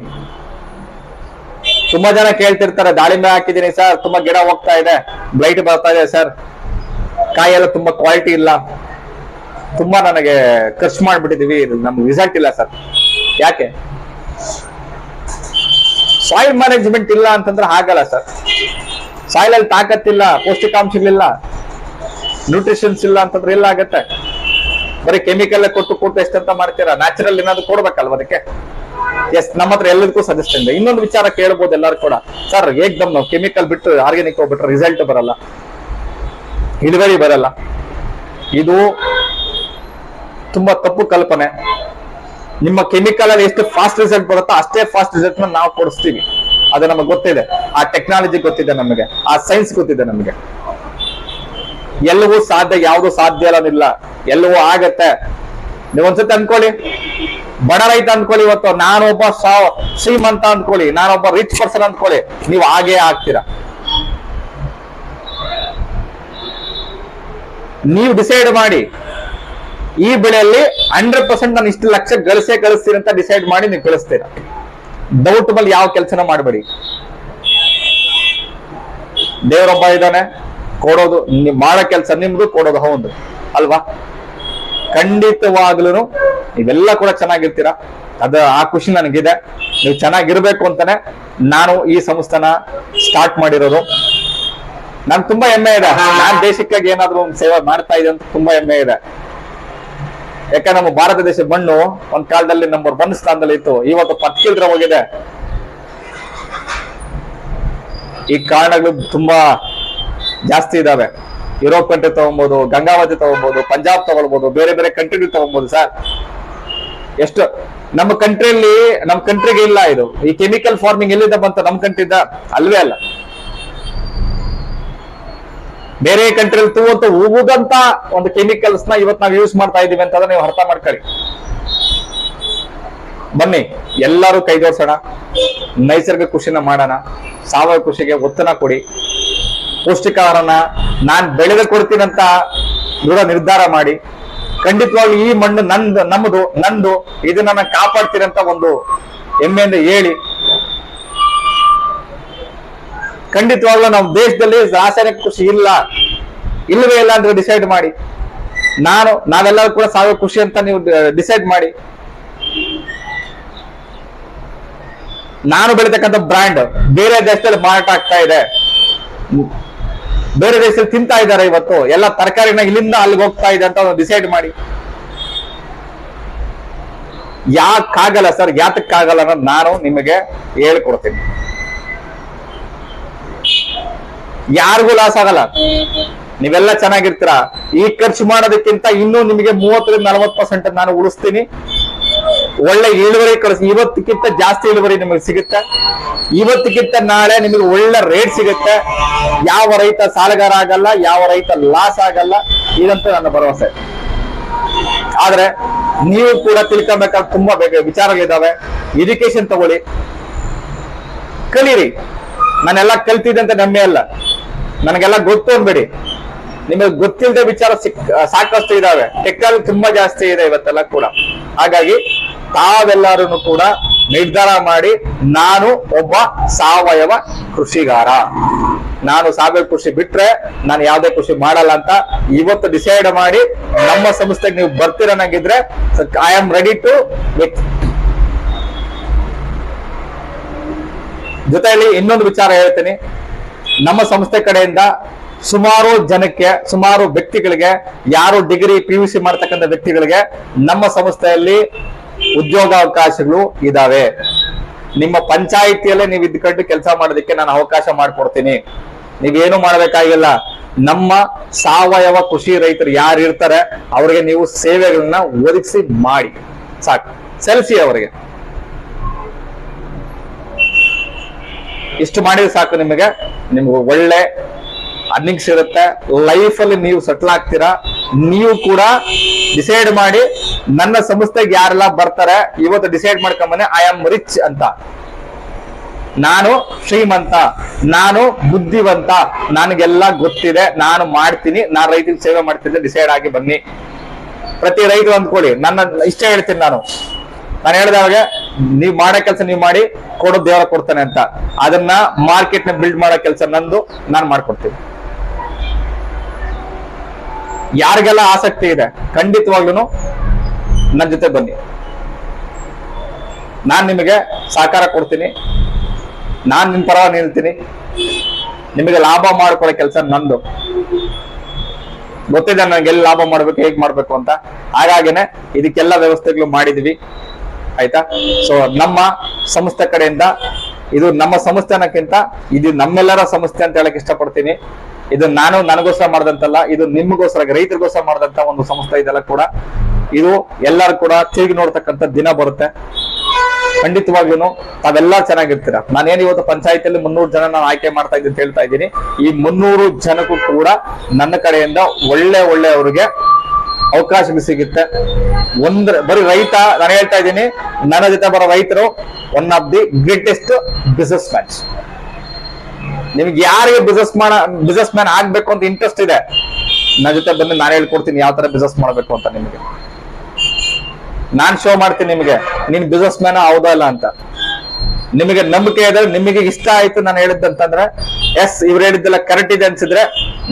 S1: ತುಂಬಾ ಜನ ಕೇಳ್ತಿರ್ತಾರೆ, ದಾಳಿಂಬೆ ಹಾಕಿದೀನಿ ಸರ್, ತುಂಬಾ ಗಿಡ ಹೋಗ್ತಾ ಇದೆ, ಬ್ಲೈಟ್ ಬರ್ತಾ ಇದೆ ಸರ್, ಕಾಯೆಲ್ಲ ತುಂಬಾ ಕ್ವಾಲಿಟಿ ಇಲ್ಲ, ತುಂಬಾ ನನಗೆ ಖರ್ಚು ಮಾಡ್ಬಿಟ್ಟಿದೀವಿ, ನಮ್ಗೆ ರಿಸಲ್ಟ್ ಇಲ್ಲ ಸರ್. ಯಾಕೆ? ಸಾಯಿಲ್ ಮ್ಯಾನೇಜ್ಮೆಂಟ್ ಇಲ್ಲ ಅಂತಂದ್ರೆ ಆಗಲ್ಲ ಸರ್. ಸಾಯಿಲ್ ಅಲ್ಲಿ ತಾಕತ್ತಿಲ್ಲ, ಪೌಷ್ಟಿಕಾಂಶಗಳಿಲ್ಲ, ನ್ಯೂಟ್ರಿಷನ್ಸ್ ಇಲ್ಲ ಅಂತಂದ್ರೆ ಎಲ್ಲ ಆಗತ್ತೆ. ಬರೀ ಕೆಮಿಕಲ್ ಕೊಟ್ಟು ಎಷ್ಟಂತ ಮಾಡ್ತೀರಾ? ನ್ಯಾಚುರಲ್ ಏನಾದ್ರು ಕೊಡ್ಬೇಕಲ್ವ ಅದಕ್ಕೆ? ಎಸ್, ನಮ್ಮ ಹತ್ರ ಎಲ್ಲದಕ್ಕೂ ಸಜೆಷನ್ ಇದೆ. ಇನ್ನೊಂದು ವಿಚಾರ ಕೇಳ್ಬೋದು ಎಲ್ಲರೂ ಕೂಡ, ಸರ್ ಏಕ್ದಮ್ ನಾವು ಕೆಮಿಕಲ್ ಬಿಟ್ಟು ಆರ್ಗ್ಯಾನಿಕ್ ಹೋಗ್ಬಿಟ್ರೆ ರಿಸಲ್ಟ್ ಬರಲ್ಲ, ಇಳುವರಿ ಬರಲ್ಲ. ಇದು ತುಂಬಾ ತಪ್ಪು ಕಲ್ಪನೆ. ನಿಮ್ಮ ಕೆಮಿಕಲ್ ಅಲ್ಲಿ ಎಷ್ಟು ಫಾಸ್ಟ್ ರಿಸಲ್ಟ್ ಬರುತ್ತೋ ಅಷ್ಟೇ ಫಾಸ್ಟ್ ರಿಸಲ್ಟ್ ನಾವು ಕೊಡಿಸ್ತೀವಿ. ಅದು ನಮಗೆ ಗೊತ್ತಿದೆ, ಆ ಟೆಕ್ನಾಲಜಿ ಗೊತ್ತಿದೆ ನಮಗೆ, ಆ ಸೈನ್ಸ್ ಗೊತ್ತಿದೆ ನಮಗೆ. ಎಲ್ಲವೂ ಸಾಧ್ಯ, ಯಾವುದು ಸಾಧ್ಯ ಇಲ್ಲ, ಎಲ್ಲವೂ ಆಗತ್ತೆ. ನೀವೊಂದ್ಸತಿ ಅನ್ಕೊಳ್ಳಿ, ಬಡ ರೈತ ಅನ್ಕೊಳ್ಳಿ, ಇವತ್ತು ನಾನೊಬ್ಬ ಶ್ರೀಮಂತ ಅನ್ಕೊಳ್ಳಿ, ನಾನೊಬ್ಬ ರಿಚ್ ಪರ್ಸನ್ ಅನ್ಕೊಳ್ಳಿ, ನೀವು ಹಾಗೇ ಆಗ್ತೀರಾ. ನೀವು ಡಿಸೈಡ್ ಮಾಡಿ, ಈ ಬೆಳೆಯಲ್ಲಿ 100% ನಾನು ಇಷ್ಟು ಲಕ್ಷ ಗಳಿಸ್ತೀನಿ ಅಂತ ಡಿಸೈಡ್ ಮಾಡಿ ನೀವು ಗಳಿಸ್ತೀರಾ. ಡೌಟ್ ಮೇಲೆ ಯಾವ ಕೆಲಸನ ಮಾಡಬೇಡಿ. ದೇವರೊಬ್ಬ ಇದ್ದಾನೆ, ಕೊಡೋದು ಮಾಡೋ ಕೆಲಸ ನಿಮ್ದು, ಕೊಡೋದು ಹೌದು ಅಲ್ವಾ? ಖಂಡಿತವಾಗ್ಲೂ ನೀವೆಲ್ಲ ಕೂಡ ಚೆನ್ನಾಗಿರ್ತೀರಾ. ಆ ಖುಷಿ ನನಗಿದೆ. ನೀವು ಚೆನ್ನಾಗಿರ್ಬೇಕು ಅಂತಾನೆ ನಾನು ಈ ಸಂಸ್ಥೆನ ಸ್ಟಾರ್ಟ್ ಮಾಡಿರೋದು. ನನ್ಗೆ ತುಂಬಾ ಹೆಮ್ಮೆ ಇದೆ. ನಾನ್ ದೇಶಕ್ಕಾಗಿ ಏನಾದ್ರು ಒಂದು ಸೇವೆ ಮಾಡ್ತಾ ಇದೆ ಅಂತ ತುಂಬಾ ಹೆಮ್ಮೆ ಇದೆ. ಯಾಕಂದ್ರೆ ನಮ್ಮ ಭಾರತ ದೇಶ ಮಣ್ಣು ಒಂದ್ ಕಾಲದಲ್ಲಿ ನಂಬರ್ 1 ಸ್ಥಾನದಲ್ಲಿ ಇತ್ತು, ಇವತ್ತು 10 ಕಿಲ್ದ್ರ ಹೋಗಿದೆ. ಈ ಕಾರಣಗಳು ತುಂಬಾ ಜಾಸ್ತಿ ಇದಾವೆ. ಯುರೋಪ್ ಕಂಟ್ರಿ ತಗೊಬಹುದು, ಗಂಗಾವತಿ ತಗೊಬಹುದು, ಪಂಜಾಬ್ ತಗೊಳ್ಬಹುದು, ಬೇರೆ ಬೇರೆ ಕಂಟ್ರಿ ತಗೊಬಹುದು. ಸರ್ ಎಷ್ಟು ನಮ್ಮ ಕಂಟ್ರಿಗೆ ಇಲ್ಲ ಇದು. ಈ ಕೆಮಿಕಲ್ ಫಾರ್ಮಿಂಗ್ ಎಲ್ಲಿಂದ ಬಂತ? ನಮ್ಮ ಕಂಟ್ರಿದ ಅಲ್ವೇ ಅಲ್ಲ. ಬೇರೆ ಕಂಟ್ರಿಯಲ್ಲಿ ತೂವಂತ ಹೋಗುದಂತ ಒಂದು ಕೆಮಿಕಲ್ಸ್ ನ ಇವತ್ತು ನಾವು ಯೂಸ್ ಮಾಡ್ತಾ ಇದೀವಿ ಅಂತ ನೀವು ಅರ್ಥ ಮಾಡ್ಕೊಳ್ಳಿ. ಬನ್ನಿ ಎಲ್ಲರೂ ಕೈ ಜೋಡಿಸೋಣ, ನೈಸರ್ಗಿಕ ಕೃಷಿನ ಮಾಡೋಣ, ಸಾವಯವ ಕೃಷಿಗೆ ಒತ್ತನ್ನ ಕೊಡಿ, ಪೌಷ್ಟಿಕಾಹಾರನ ನಾನ್ ಬೆಳೆದ ಕೊಡ್ತೀನಂತ ದೃಢ ನಿರ್ಧಾರ ಮಾಡಿ, ಖಂಡಿತವಾಗ್ಲೂ ಈ ಮಣ್ಣು ನಂದು ಇದನ್ನ ನಾನು ಕಾಪಾಡ್ತೀನಂತ ಒಂದು ಹೆಮ್ಮೆಯಿಂದ ಹೇಳಿ, ಖಂಡಿತವಾಗ್ಲೂ ನಮ್ಮ ದೇಶದಲ್ಲಿ ರಾಸಾಯನಿಕ ಕೃಷಿ ಇಲ್ಲವೇ ಇಲ್ಲ ಅಂತ ಡಿಸೈಡ್ ಮಾಡಿ, ನಾವೆಲ್ಲರೂ ಕೂಡ ಸಾವಯವ ಕೃಷಿ ಅಂತ ನೀವು ಡಿಸೈಡ್ ಮಾಡಿ, ನಾನು ಬೆಳಿತಕ್ಕಂಥ ಬ್ರ್ಯಾಂಡ್ ಬೇರೆ ದೇಶದಲ್ಲಿ ಮಾರಾಟ ಆಗ್ತಾ ಇದೆ, ಬೇರೆ ದೇಶದಲ್ಲಿ ತಿಂತಾ ಇದ್ದಾರೆ, ಇವತ್ತು ಎಲ್ಲ ತರಕಾರಿನ ಇಲ್ಲಿಂದ ಅಲ್ಲಿಗೆ ಹೋಗ್ತಾ ಇದೆ ಅಂತ ಡಿಸೈಡ್ ಮಾಡಿ. ಯಾಕಾಗಲ್ಲ ಸರ್? ಯಾತಕ್ಕಾಗಲ್ಲ ಅನ್ನೋದು ನಾನು ನಿಮಗೆ ಹೇಳ್ಕೊಡ್ತೀನಿ. ಯಾರಿಗೂ ಲಾಸ್ ಆಗಲ್ಲ. ನೀವೆಲ್ಲ ಚೆನ್ನಾಗಿರ್ತೀರಾ. ಈ ಖರ್ಚು ಮಾಡೋದಕ್ಕಿಂತ ಇನ್ನೂ ನಿಮಗೆ 30-40% ನಾನು ಉಳಿಸ್ತೀನಿ. ಒಳ್ಳೆ ಇಳುವರಿ ಕಳಿಸಿ. ಇವತ್ತಕ್ಕಿಂತ ಜಾಸ್ತಿ ಇಳುವರಿ ನಿಮಗೆ ಸಿಗುತ್ತೆ. ಇವತ್ತಕ್ಕಿಂತ ನಾಳೆ ನಿಮಗೆ ಒಳ್ಳೆ ರೇಟ್ ಸಿಗುತ್ತೆ. ಯಾವ ರೈತ ಸಾಲಗಾರ ಆಗಲ್ಲ, ಯಾವ ರೈತ ಲಾಸ್ ಆಗಲ್ಲ, ಇದಂತೂ ನನ್ನ ಭರವಸೆ. ಆದ್ರೆ ನೀವು ಕೂಡ ತಿಳ್ಕೊಬೇಕಾದ ತುಂಬಾ ವಿಚಾರಗಳಿದಾವೆ. ಎಜುಕೇಶನ್ ತಗೊಳ್ಳಿ, ಕಲೀರಿ. ನಾನೆಲ್ಲ ಕಲ್ತಿದ್ದೆ ಅಂತ ನಮ್ಮೇ ಅಲ್ಲ, ನನಗೆಲ್ಲ ಗೊತ್ತು ಅನ್ಬೇಡಿ. ನಿಮಗೆ ಗೊತ್ತಿಲ್ಲದೆ ವಿಚಾರ ಸಾಕಷ್ಟು ಇದಾವೆ. ಟೆಕ್ನಾಲಜಿ ತುಂಬಾ ಜಾಸ್ತಿ ಇದೆ ಇವತ್ತೆಲ್ಲ ಕೂಡ. ಹಾಗಾಗಿ ತಾವೆಲ್ಲರೂ ಕೂಡ ನಿರ್ಧಾರ ಮಾಡಿ, ನಾನು ಒಬ್ಬ ಸಾವಯವ ಕೃಷಿಗಾರ, ನಾನು ಸಾವಯವ ಕೃಷಿ ಬಿಟ್ರೆ ನಾನು ಯಾವುದೇ ಕೃಷಿ ಮಾಡಲ್ಲ ಅಂತ ಇವತ್ತು ಡಿಸೈಡ್ ಮಾಡಿ ನಮ್ಮ ಸಂಸ್ಥೆಗೆ ನೀವು ಬರ್ತೀರನ್ನಾಗಿದ್ರೆ I am ready to with. ಜೊತೆಯಲ್ಲಿ ಇನ್ನೊಂದು ವಿಚಾರ ಹೇಳ್ತೀನಿ. ನಮ್ಮ ಸಂಸ್ಥೆ ಕಡೆಯಿಂದ ಸುಮಾರು ಜನಕ್ಕೆ, ಸುಮಾರು ವ್ಯಕ್ತಿಗಳಿಗೆ, ಯಾರು ಡಿಗ್ರಿ PUC ಮಾಡ್ತಕ್ಕಂಥ ವ್ಯಕ್ತಿಗಳಿಗೆ ನಮ್ಮ ಸಂಸ್ಥೆಯಲ್ಲಿ ಉದ್ಯೋಗಾವಕಾಶಗಳು ಇದಾವೆ. ನಿಮ್ಮ ಪಂಚಾಯಿತಿಯಲ್ಲೇ ನೀವು ಇದ್ಕೊಂಡು ಕೆಲಸ ಮಾಡೋದಕ್ಕೆ ನಾನು ಅವಕಾಶ ಮಾಡಿಕೊಡ್ತೀನಿ. ನೀವೇನು ಮಾಡಬೇಕಾಗಿಲ್ಲ. ನಮ್ಮ ಸಾವಯವ ಕೃಷಿ ರೈತರು ಯಾರು ಇರ್ತಾರೆ ಅವರಿಗೆ ನೀವು ಸೇವೆಗಳನ್ನ ಒದಗಿಸಿ ಮಾಡಿ ಸಾಕು. ಸಲ್ಲಿಸಿ ಅವರಿಗೆ. ಇಷ್ಟು ಮಾಡಿದ್ರೆ ಸಾಕು. ನಿಮಗೆ ಒಳ್ಳೆ ಅರ್ನಿಂಗ್ಸ್ ಇರುತ್ತೆ. ಲೈಫ್ ಅಲ್ಲಿ ನೀವು ಸೆಟ್ಲ್ ಆಗ್ತೀರಾ. ನೀವು ಕೂಡ ಡಿಸೈಡ್ ಮಾಡಿ, ನನ್ನ ಸಂಸ್ಥೆಗೆ ಯಾರೆಲ್ಲ ಬರ್ತಾರೆ ಇವತ್ತು ಡಿಸೈಡ್ ಮಾಡ್ಕೊಂಬನೆ ಐ ಆಮ್ ರಿಚ್ ಅಂತ, ನಾನು ಶ್ರೀಮಂತ, ನಾನು ಬುದ್ಧಿವಂತ, ನನಗೆಲ್ಲ ಗೊತ್ತಿದೆ, ನಾನು ಮಾಡ್ತೀನಿ, ನಾನು ರೈತರಿಗೆ ಸೇವೆ ಮಾಡ್ತಿದ್ದೆ, ಡಿಸೈಡ್ ಆಗಿ ಬನ್ನಿ. ಪ್ರತಿ ರೈತರು ಅಂದ್ಕೊಳ್ಳಿ, ನನ್ನ ಇಷ್ಟ ಹೇಳ್ತೀನಿ. ನಾನು ಹೇಳಿದವಾಗ ನೀವು ಮಾಡೋ ಕೆಲಸ ನೀವು ಮಾಡಿ, ಕೊಡೋ ದೇವರ ಕೊಡ್ತಾನೆ ಅಂತ. ಅದನ್ನ ಮಾರ್ಕೆಟ್ ನ ಬಿಲ್ಡ್ ಮಾಡೋ ಕೆಲಸ ನಂದು, ನಾನು ಮಾಡ್ಕೊಡ್ತೀನಿ. ಯಾರಿಗೆಲ್ಲ ಆಸಕ್ತಿ ಇದೆ ಖಂಡಿತವಾಗ್ಲೂ ನನ್ನ ಜೊತೆ ಬನ್ನಿ. ನಾನ್ ನಿಮಗೆ ಸಹಕಾರ ಕೊಡ್ತೀನಿ. ನಾನ್ ನಿಮ್ ಪರವಾಗಿ ನಿಲ್ತೀನಿ. ನಿಮಗೆ ಲಾಭ ಮಾಡ್ಕೊಳ್ಳೋ ಕೆಲಸ ನಂದು. ಗೊತ್ತಿದೆ ನನಗೆ ಎಲ್ಲಿ ಲಾಭ ಮಾಡ್ಬೇಕು, ಹೇಗ್ ಮಾಡ್ಬೇಕು ಅಂತ. ಹಾಗಾಗಿನೇ ಇದಕ್ಕೆಲ್ಲ ವ್ಯವಸ್ಥೆಗಳು ಮಾಡಿದ್ವಿ. ಆಯ್ತಾ? ಸೊ ನಮ್ಮ ಸಂಸ್ಥೆ ಕಡೆಯಿಂದ, ಇದು ನಮ್ಮ ಸಂಸ್ಥೆ ಅನ್ನಕ್ಕಿಂತ ಇದು ನಮ್ಮೆಲ್ಲರ ಸಂಸ್ಥೆ ಅಂತ ಹೇಳಕ್ ಇಷ್ಟಪಡ್ತೀನಿ. ಇದು ನಾನು ನನಗೋಸ್ಕರ ಮಾಡ್ದಂತಲ್ಲ, ಇದು ನಿಮಗೋಸ್ಕರ, ರೈತರಿಗೋಸ್ಕರ ಮಾಡಿದಂತ ಒಂದು ಸಂಸ್ಥೆ ಇದೆಲ್ಲ ಕೂಡ. ಇದು ಎಲ್ಲರೂ ಕೂಡ ತಿರುಗಿ ನೋಡ್ತಕ್ಕಂಥ ದಿನ ಬರುತ್ತೆ. ಖಂಡಿತವಾಗ್ಲೂ ತಾವೆಲ್ಲ ಚೆನ್ನಾಗಿರ್ತೀರ. ನಾನೇನು ಇವತ್ತು ಪಂಚಾಯತಿಯಲ್ಲಿ 300 ಜನ ನಾನು ಆಯ್ಕೆ ಮಾಡ್ತಾ ಇದ್ದೀನಿ ಅಂತ ಹೇಳ್ತಾ ಇದ್ದೀನಿ. ಈ 300 ಜನಕ್ಕೂ ಕೂಡ ನನ್ನ ಕಡೆಯಿಂದ ಒಳ್ಳೆಯವರಿಗೆ ಅವಕಾಶಗಳು ಸಿಗುತ್ತೆ. ಬರೀ ರೈತ, ನಾನು ಹೇಳ್ತಾ ಇದ್ದೀನಿ, ನನ್ನ ಜೊತೆ ಬರೋ ರೈತರು one of the greatest business mans. ನಿಮ್ಗೆ ಯಾರಿಗೆ ಬಿಸಿನೆಸ್ ಮ್ಯಾನ್ ಆಗ್ಬೇಕು ಅಂತ ಇಂಟ್ರೆಸ್ಟ್ ಇದೆ, ನನ್ನ ಜೊತೆ ಬಂದು ನಾನು ಹೇಳ್ಕೊಡ್ತೀನಿ ಯಾವ ತರ ಬಿಸಿನೆಸ್ ಮಾಡ್ಬೇಕು ಅಂತ. ನಿಮಗೆ ನಾನ್ ಶೋ ಮಾಡ್ತೀನಿ ನಿಮಗೆ, ನೀನ್ ಬಿಸಿನೆಸ್ ಮ್ಯಾನ್ ಹೌದಾ ಇಲ್ಲ ಅಂತ. ನಿಮಗೆ ನಂಬಿಕೆ ಇದೆ, ನಿಮಗೆ ಇಷ್ಟ ಆಯ್ತು ನಾನು ಹೇಳಿದ್ದಂತಂದ್ರೆ, ಎಸ್ ಇವ್ರು ಹೇಳಿದ್ದೆಲ್ಲ ಕರೆಕ್ಟ್ ಇದೆ ಅನ್ಸಿದ್ರೆ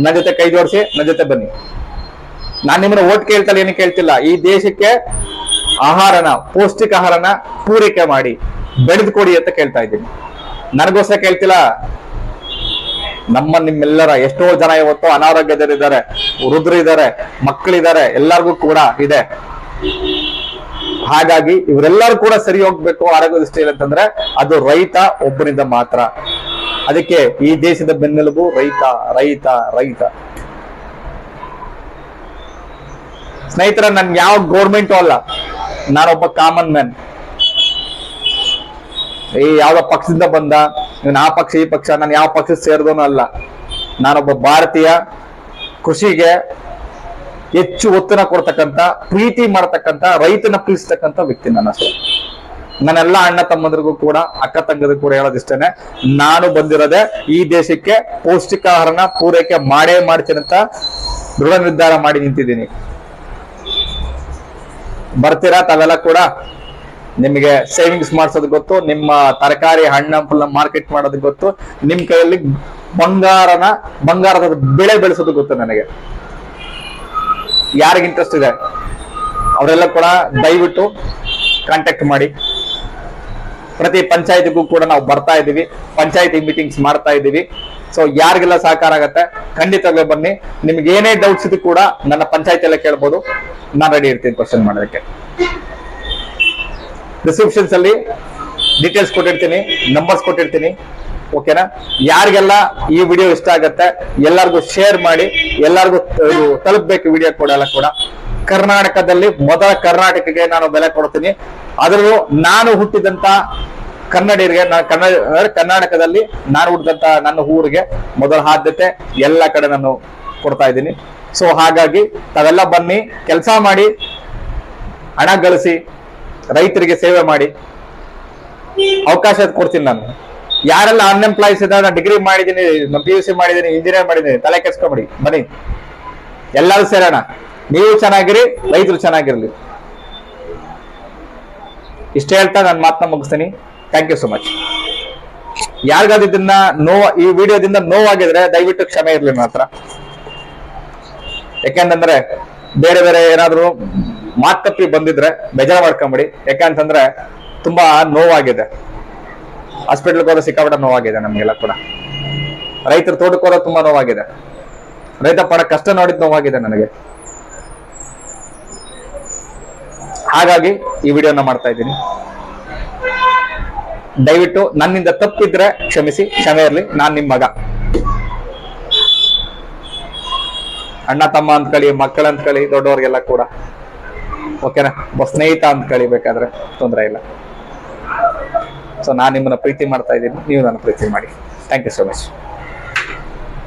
S1: ನನ್ನ ಜೊತೆ ಕೈ ಜೋಡಿಸಿ ನನ್ನ ಜೊತೆ ಬನ್ನಿ. ನಾನ್ ನಿಮ್ಮನ್ನ ಓಟ್ ಕೇಳ್ತಲ್ಲ, ಏನು ಕೇಳ್ತಿಲ್ಲ. ಈ ದೇಶಕ್ಕೆ ಆಹಾರನ, ಪೌಷ್ಟಿಕ ಆಹಾರನ ಪೂರೈಕೆ ಮಾಡಿ ಬೆಳೆದು ಕೊಡಿ ಅಂತ ಕೇಳ್ತಾ ಇದ್ದೀನಿ. ನನಗೋಸ್ಕರ ಕೇಳ್ತಿಲ್ಲ. ನಿಮ್ಮೆಲ್ಲರ ಎಷ್ಟೋ ಜನ ಇವತ್ತು ಅನಾರೋಗ್ಯದಲ್ಲಿದ್ದಾರೆ, ವೃದ್ಧರಿದ್ದಾರೆ, ಮಕ್ಕಳಿದ್ದಾರೆ, ಎಲ್ಲರಿಗೂ ಕೂಡ ಇದೆ. ಹಾಗಾಗಿ ಇವರೆಲ್ಲರೂ ಕೂಡ ಸರಿ ಹೋಗ್ಬೇಕು ಆರೋಗ್ಯ ದೃಷ್ಟಿಯಲ್ಲಿ ಅಂತಂದ್ರೆ ಅದು ರೈತ ಒಬ್ಬನಿಂದ ಮಾತ್ರ. ಅದಕ್ಕೆ ಈ ದೇಶದ ಬೆನ್ನೆಲುಬು ರೈತ, ರೈತ, ರೈತ. ಸ್ನೇಹಿತರ, ನನ್ ಯಾವ ಗೌರ್ಮೆಂಟು ಅಲ್ಲ, ನಾನೊಬ್ಬ ಕಾಮನ್ ಮ್ಯಾನ್. ಯಾವ್ದೋ ಪಕ್ಷದಿಂದ ಬಂದ, ಆ ಪಕ್ಷ ಈ ಪಕ್ಷ, ನಾನು ಯಾವ ಪಕ್ಷ ಸೇರಿದವನು ಅಲ್ಲ. ನಾನೊಬ್ಬ ಭಾರತೀಯ, ಕೃಷಿಗೆ ಹೆಚ್ಚು ಒತ್ತನ ಕೊಡ್ತಕ್ಕಂಥ, ಪ್ರೀತಿ ಮಾಡ್ತಕ್ಕಂಥ, ರೈತನ ಪ್ರೀತಿಸ್ತಕ್ಕಂಥ ವ್ಯಕ್ತಿ ನನ್ನ ಅಷ್ಟೇ. ನನ್ನೆಲ್ಲ ಅಣ್ಣ ತಮ್ಮಂದ್ರಿಗೂ ಕೂಡ, ಅಕ್ಕ ತಂಗರಿಗೂ ಕೂಡ ಹೇಳೋದಿಷ್ಟೇನೆ, ನಾನು ಬಂದಿರೋದೆ ಈ ದೇಶಕ್ಕೆ ಪೌಷ್ಟಿಕ ಆಹಾರನ ಪೂರೈಕೆ ಮಾಡೇ ಮಾಡ್ತೀನಿ ಅಂತ ದೃಢ ನಿರ್ಧಾರ ಮಾಡಿ ನಿಂತಿದ್ದೀನಿ. ಬರ್ತೀರಾ ತಾವೆಲ್ಲ ಕೂಡ? ನಿಮಗೆ ಸೇವಿಂಗ್ಸ್ ಮಾಡಿಸೋದು ಗೊತ್ತು, ನಿಮ್ಮ ತರಕಾರಿ ಹಣ್ಣು ಹಂಪಲ ಮಾರ್ಕೆಟ್ ಮಾಡೋದು ಗೊತ್ತು, ನಿಮ್ ಕೈಯಲ್ಲಿ ಬಂಗಾರದ ಬೆಳೆ ಬೆಳೆಸೋದು ಗೊತ್ತು ನನಗೆ. ಯಾರಿಗೆ ಇಂಟ್ರೆಸ್ಟ್ ಇದೆ ಅವರೆಲ್ಲ ಕೂಡ ದಯವಿಟ್ಟು ಕಾಂಟ್ಯಾಕ್ಟ್ ಮಾಡಿ. ಪ್ರತಿ ಪಂಚಾಯತಿಗೂ ಕೂಡ ನಾವು ಬರ್ತಾ ಇದ್ದೀವಿ, ಪಂಚಾಯತಿ ಮೀಟಿಂಗ್ಸ್ ಮಾಡ್ತಾ ಇದ್ದೀವಿ. ಸೊ ಯಾರಿಗೆಲ್ಲ ಸಹಕಾರ ಆಗತ್ತೆ ಖಂಡಿತವಾಗ್ಲೂ ಬನ್ನಿ. ನಿಮ್ಗೆ ಏನೇ ಡೌಟ್ಸ್ ಇದ್ದು ಕೂಡ ನನ್ನ ಪಂಚಾಯತಿಯಲ್ಲೇ ಕೇಳ್ಬೋದು, ನಾನು ರೆಡಿ ಇರ್ತೀನಿ ಕ್ವಶನ್ ಮಾಡೋದಕ್ಕೆ. ಡಿಸ್ಕ್ರಿಪ್ಷನ್ಸ್ ಅಲ್ಲಿ ಡೀಟೇಲ್ಸ್ ಕೊಟ್ಟಿರ್ತೀನಿ, ನಂಬರ್ಸ್ ಕೊಟ್ಟಿರ್ತೀನಿ. ಓಕೆನಾ? ಯಾರಿಗೆಲ್ಲ ಈ ವಿಡಿಯೋ ಇಷ್ಟ ಆಗತ್ತೆ ಎಲ್ಲರಿಗೂ ಶೇರ್ ಮಾಡಿ, ಎಲ್ಲರಿಗೂ ತಲುಪಬೇಕು ವಿಡಿಯೋ ಕೂಡ. ಕರ್ನಾಟಕದಲ್ಲಿ ಮೊದಲ ಕರ್ನಾಟಕಕ್ಕೆ ನಾನು ಬೆಲೆ ಕೊಡ್ತೀನಿ. ಅದರಲ್ಲೂ ನಾನು ಹುಟ್ಟಿದಂತ ಕನ್ನಡಿಗರಿಗೆ, ಕರ್ನಾಟಕದಲ್ಲಿ ನಾನು ಹುಟ್ಟಿದಂತ ನನ್ನ ಊರಿಗೆ ಮೊದಲ ಆದ್ಯತೆ ಎಲ್ಲ ಕಡೆ ನಾನು ಕೊಡ್ತಾ ಇದ್ದೀನಿ. ಸೊ ಹಾಗಾಗಿ ತಾವೆಲ್ಲ ಬನ್ನಿ, ಕೆಲಸ ಮಾಡಿ, ಹಣ ಗಳಿಸಿ, ರೈತರಿಗೆ ಸೇವೆ ಮಾಡಿ. ಅವಕಾಶ ಕೊಡ್ತೀನಿ ನಾನು. ಯಾರೆಲ್ಲ ಅನ್ಎಂಪ್ಲಾಯ್ಸ್ ಇದ್ದಾರೆ, ನಾನು ಡಿಗ್ರಿ ಮಾಡಿದ್ದೀನಿ, ನಾನು PUC ಮಾಡಿದ್ದೀನಿ, ಇಂಜಿನಿಯರ್ ಮಾಡಿದ್ದೀನಿ, ತಲೆ ಕೆಡ್ಸ್ಕೊಂಬಿಡಿ, ಬನ್ನಿ ಎಲ್ಲರೂ ಸೇರೋಣ. ನೀವು ಚೆನ್ನಾಗಿರಿ, ರೈತರು ಚೆನ್ನಾಗಿರ್ಲಿ. ಇಷ್ಟ ಹೇಳ್ತಾ ನಾನು ಮಾತನ್ನ ಮುಗಿಸ್ತೀನಿ. Thank you so much. ಯಾರಿಗಾದ್ರು ಇದನ್ನ ಈ ವಿಡಿಯೋದಿಂದ ನೋವಾಗಿದ್ರೆ ದಯವಿಟ್ಟು ಕ್ಷಮೆ ಇರ್ಲಿ ನನ್ನ ಹತ್ರ. ಯಾಕೆಂತಂದ್ರೆ ಬೇರೆ ಬೇರೆ ಏನಾದ್ರು ಮಾತುಕತೆ ಬಂದಿದ್ರೆ ಬೇಜಾರು ಮಾಡ್ಕೊಂಬಿಡಿ. ಯಾಕಂತಂದ್ರೆ ತುಂಬಾ ನೋವಾಗಿದೆ. ಹಾಸ್ಪಿಟಲ್ಗೆ ಹೋದ ಸಿಕ್ಕಾಪಟ್ಟೆ ನೋವಾಗಿದೆ ನಮ್ಗೆಲ್ಲ ಕೂಡ. ರೈತರ ತೋಟಕ್ಕೆ ಹೋದ ತುಂಬಾ ನೋವಾಗಿದೆ. ರೈತ ಪಡ ಕಷ್ಟ ನೋಡಿದ್ ನೋವಾಗಿದೆ ನನಗೆ. ಹಾಗಾಗಿ ಈ ವಿಡಿಯೋನ ಮಾಡ್ತಾ ಇದ್ದೀನಿ. ದಯವಿಟ್ಟು ನನ್ನಿಂದ ತಪ್ಪಿದ್ರೆ ಕ್ಷಮಿಸಿ, ಕ್ಷಮೆ ಇರ್ಲಿ. ನಾನ್ ನಿಮ್ ಮಗ, ಅಣ್ಣ ತಮ್ಮ ಅಂದ್ಕಳಿ, ಮಕ್ಕಳ ಅಂದ್ಕಳಿ, ದೊಡ್ಡವ್ರಿಗೆಲ್ಲ ಕೂಡ ಓಕೆನಾ. ಸ್ನೇಹಿತ ಅಂದ್ಕಳಿ, ಬೇಕಾದ್ರೆ ತೊಂದರೆ ಇಲ್ಲ. ಸೊ ನಾನ್ ನಿಮ್ಮನ್ನ ಪ್ರೀತಿ ಮಾಡ್ತಾ ಇದ್ದೀನಿ, ನೀವು ನನ್ನ ಪ್ರೀತಿ ಮಾಡಿ. Thank you so much.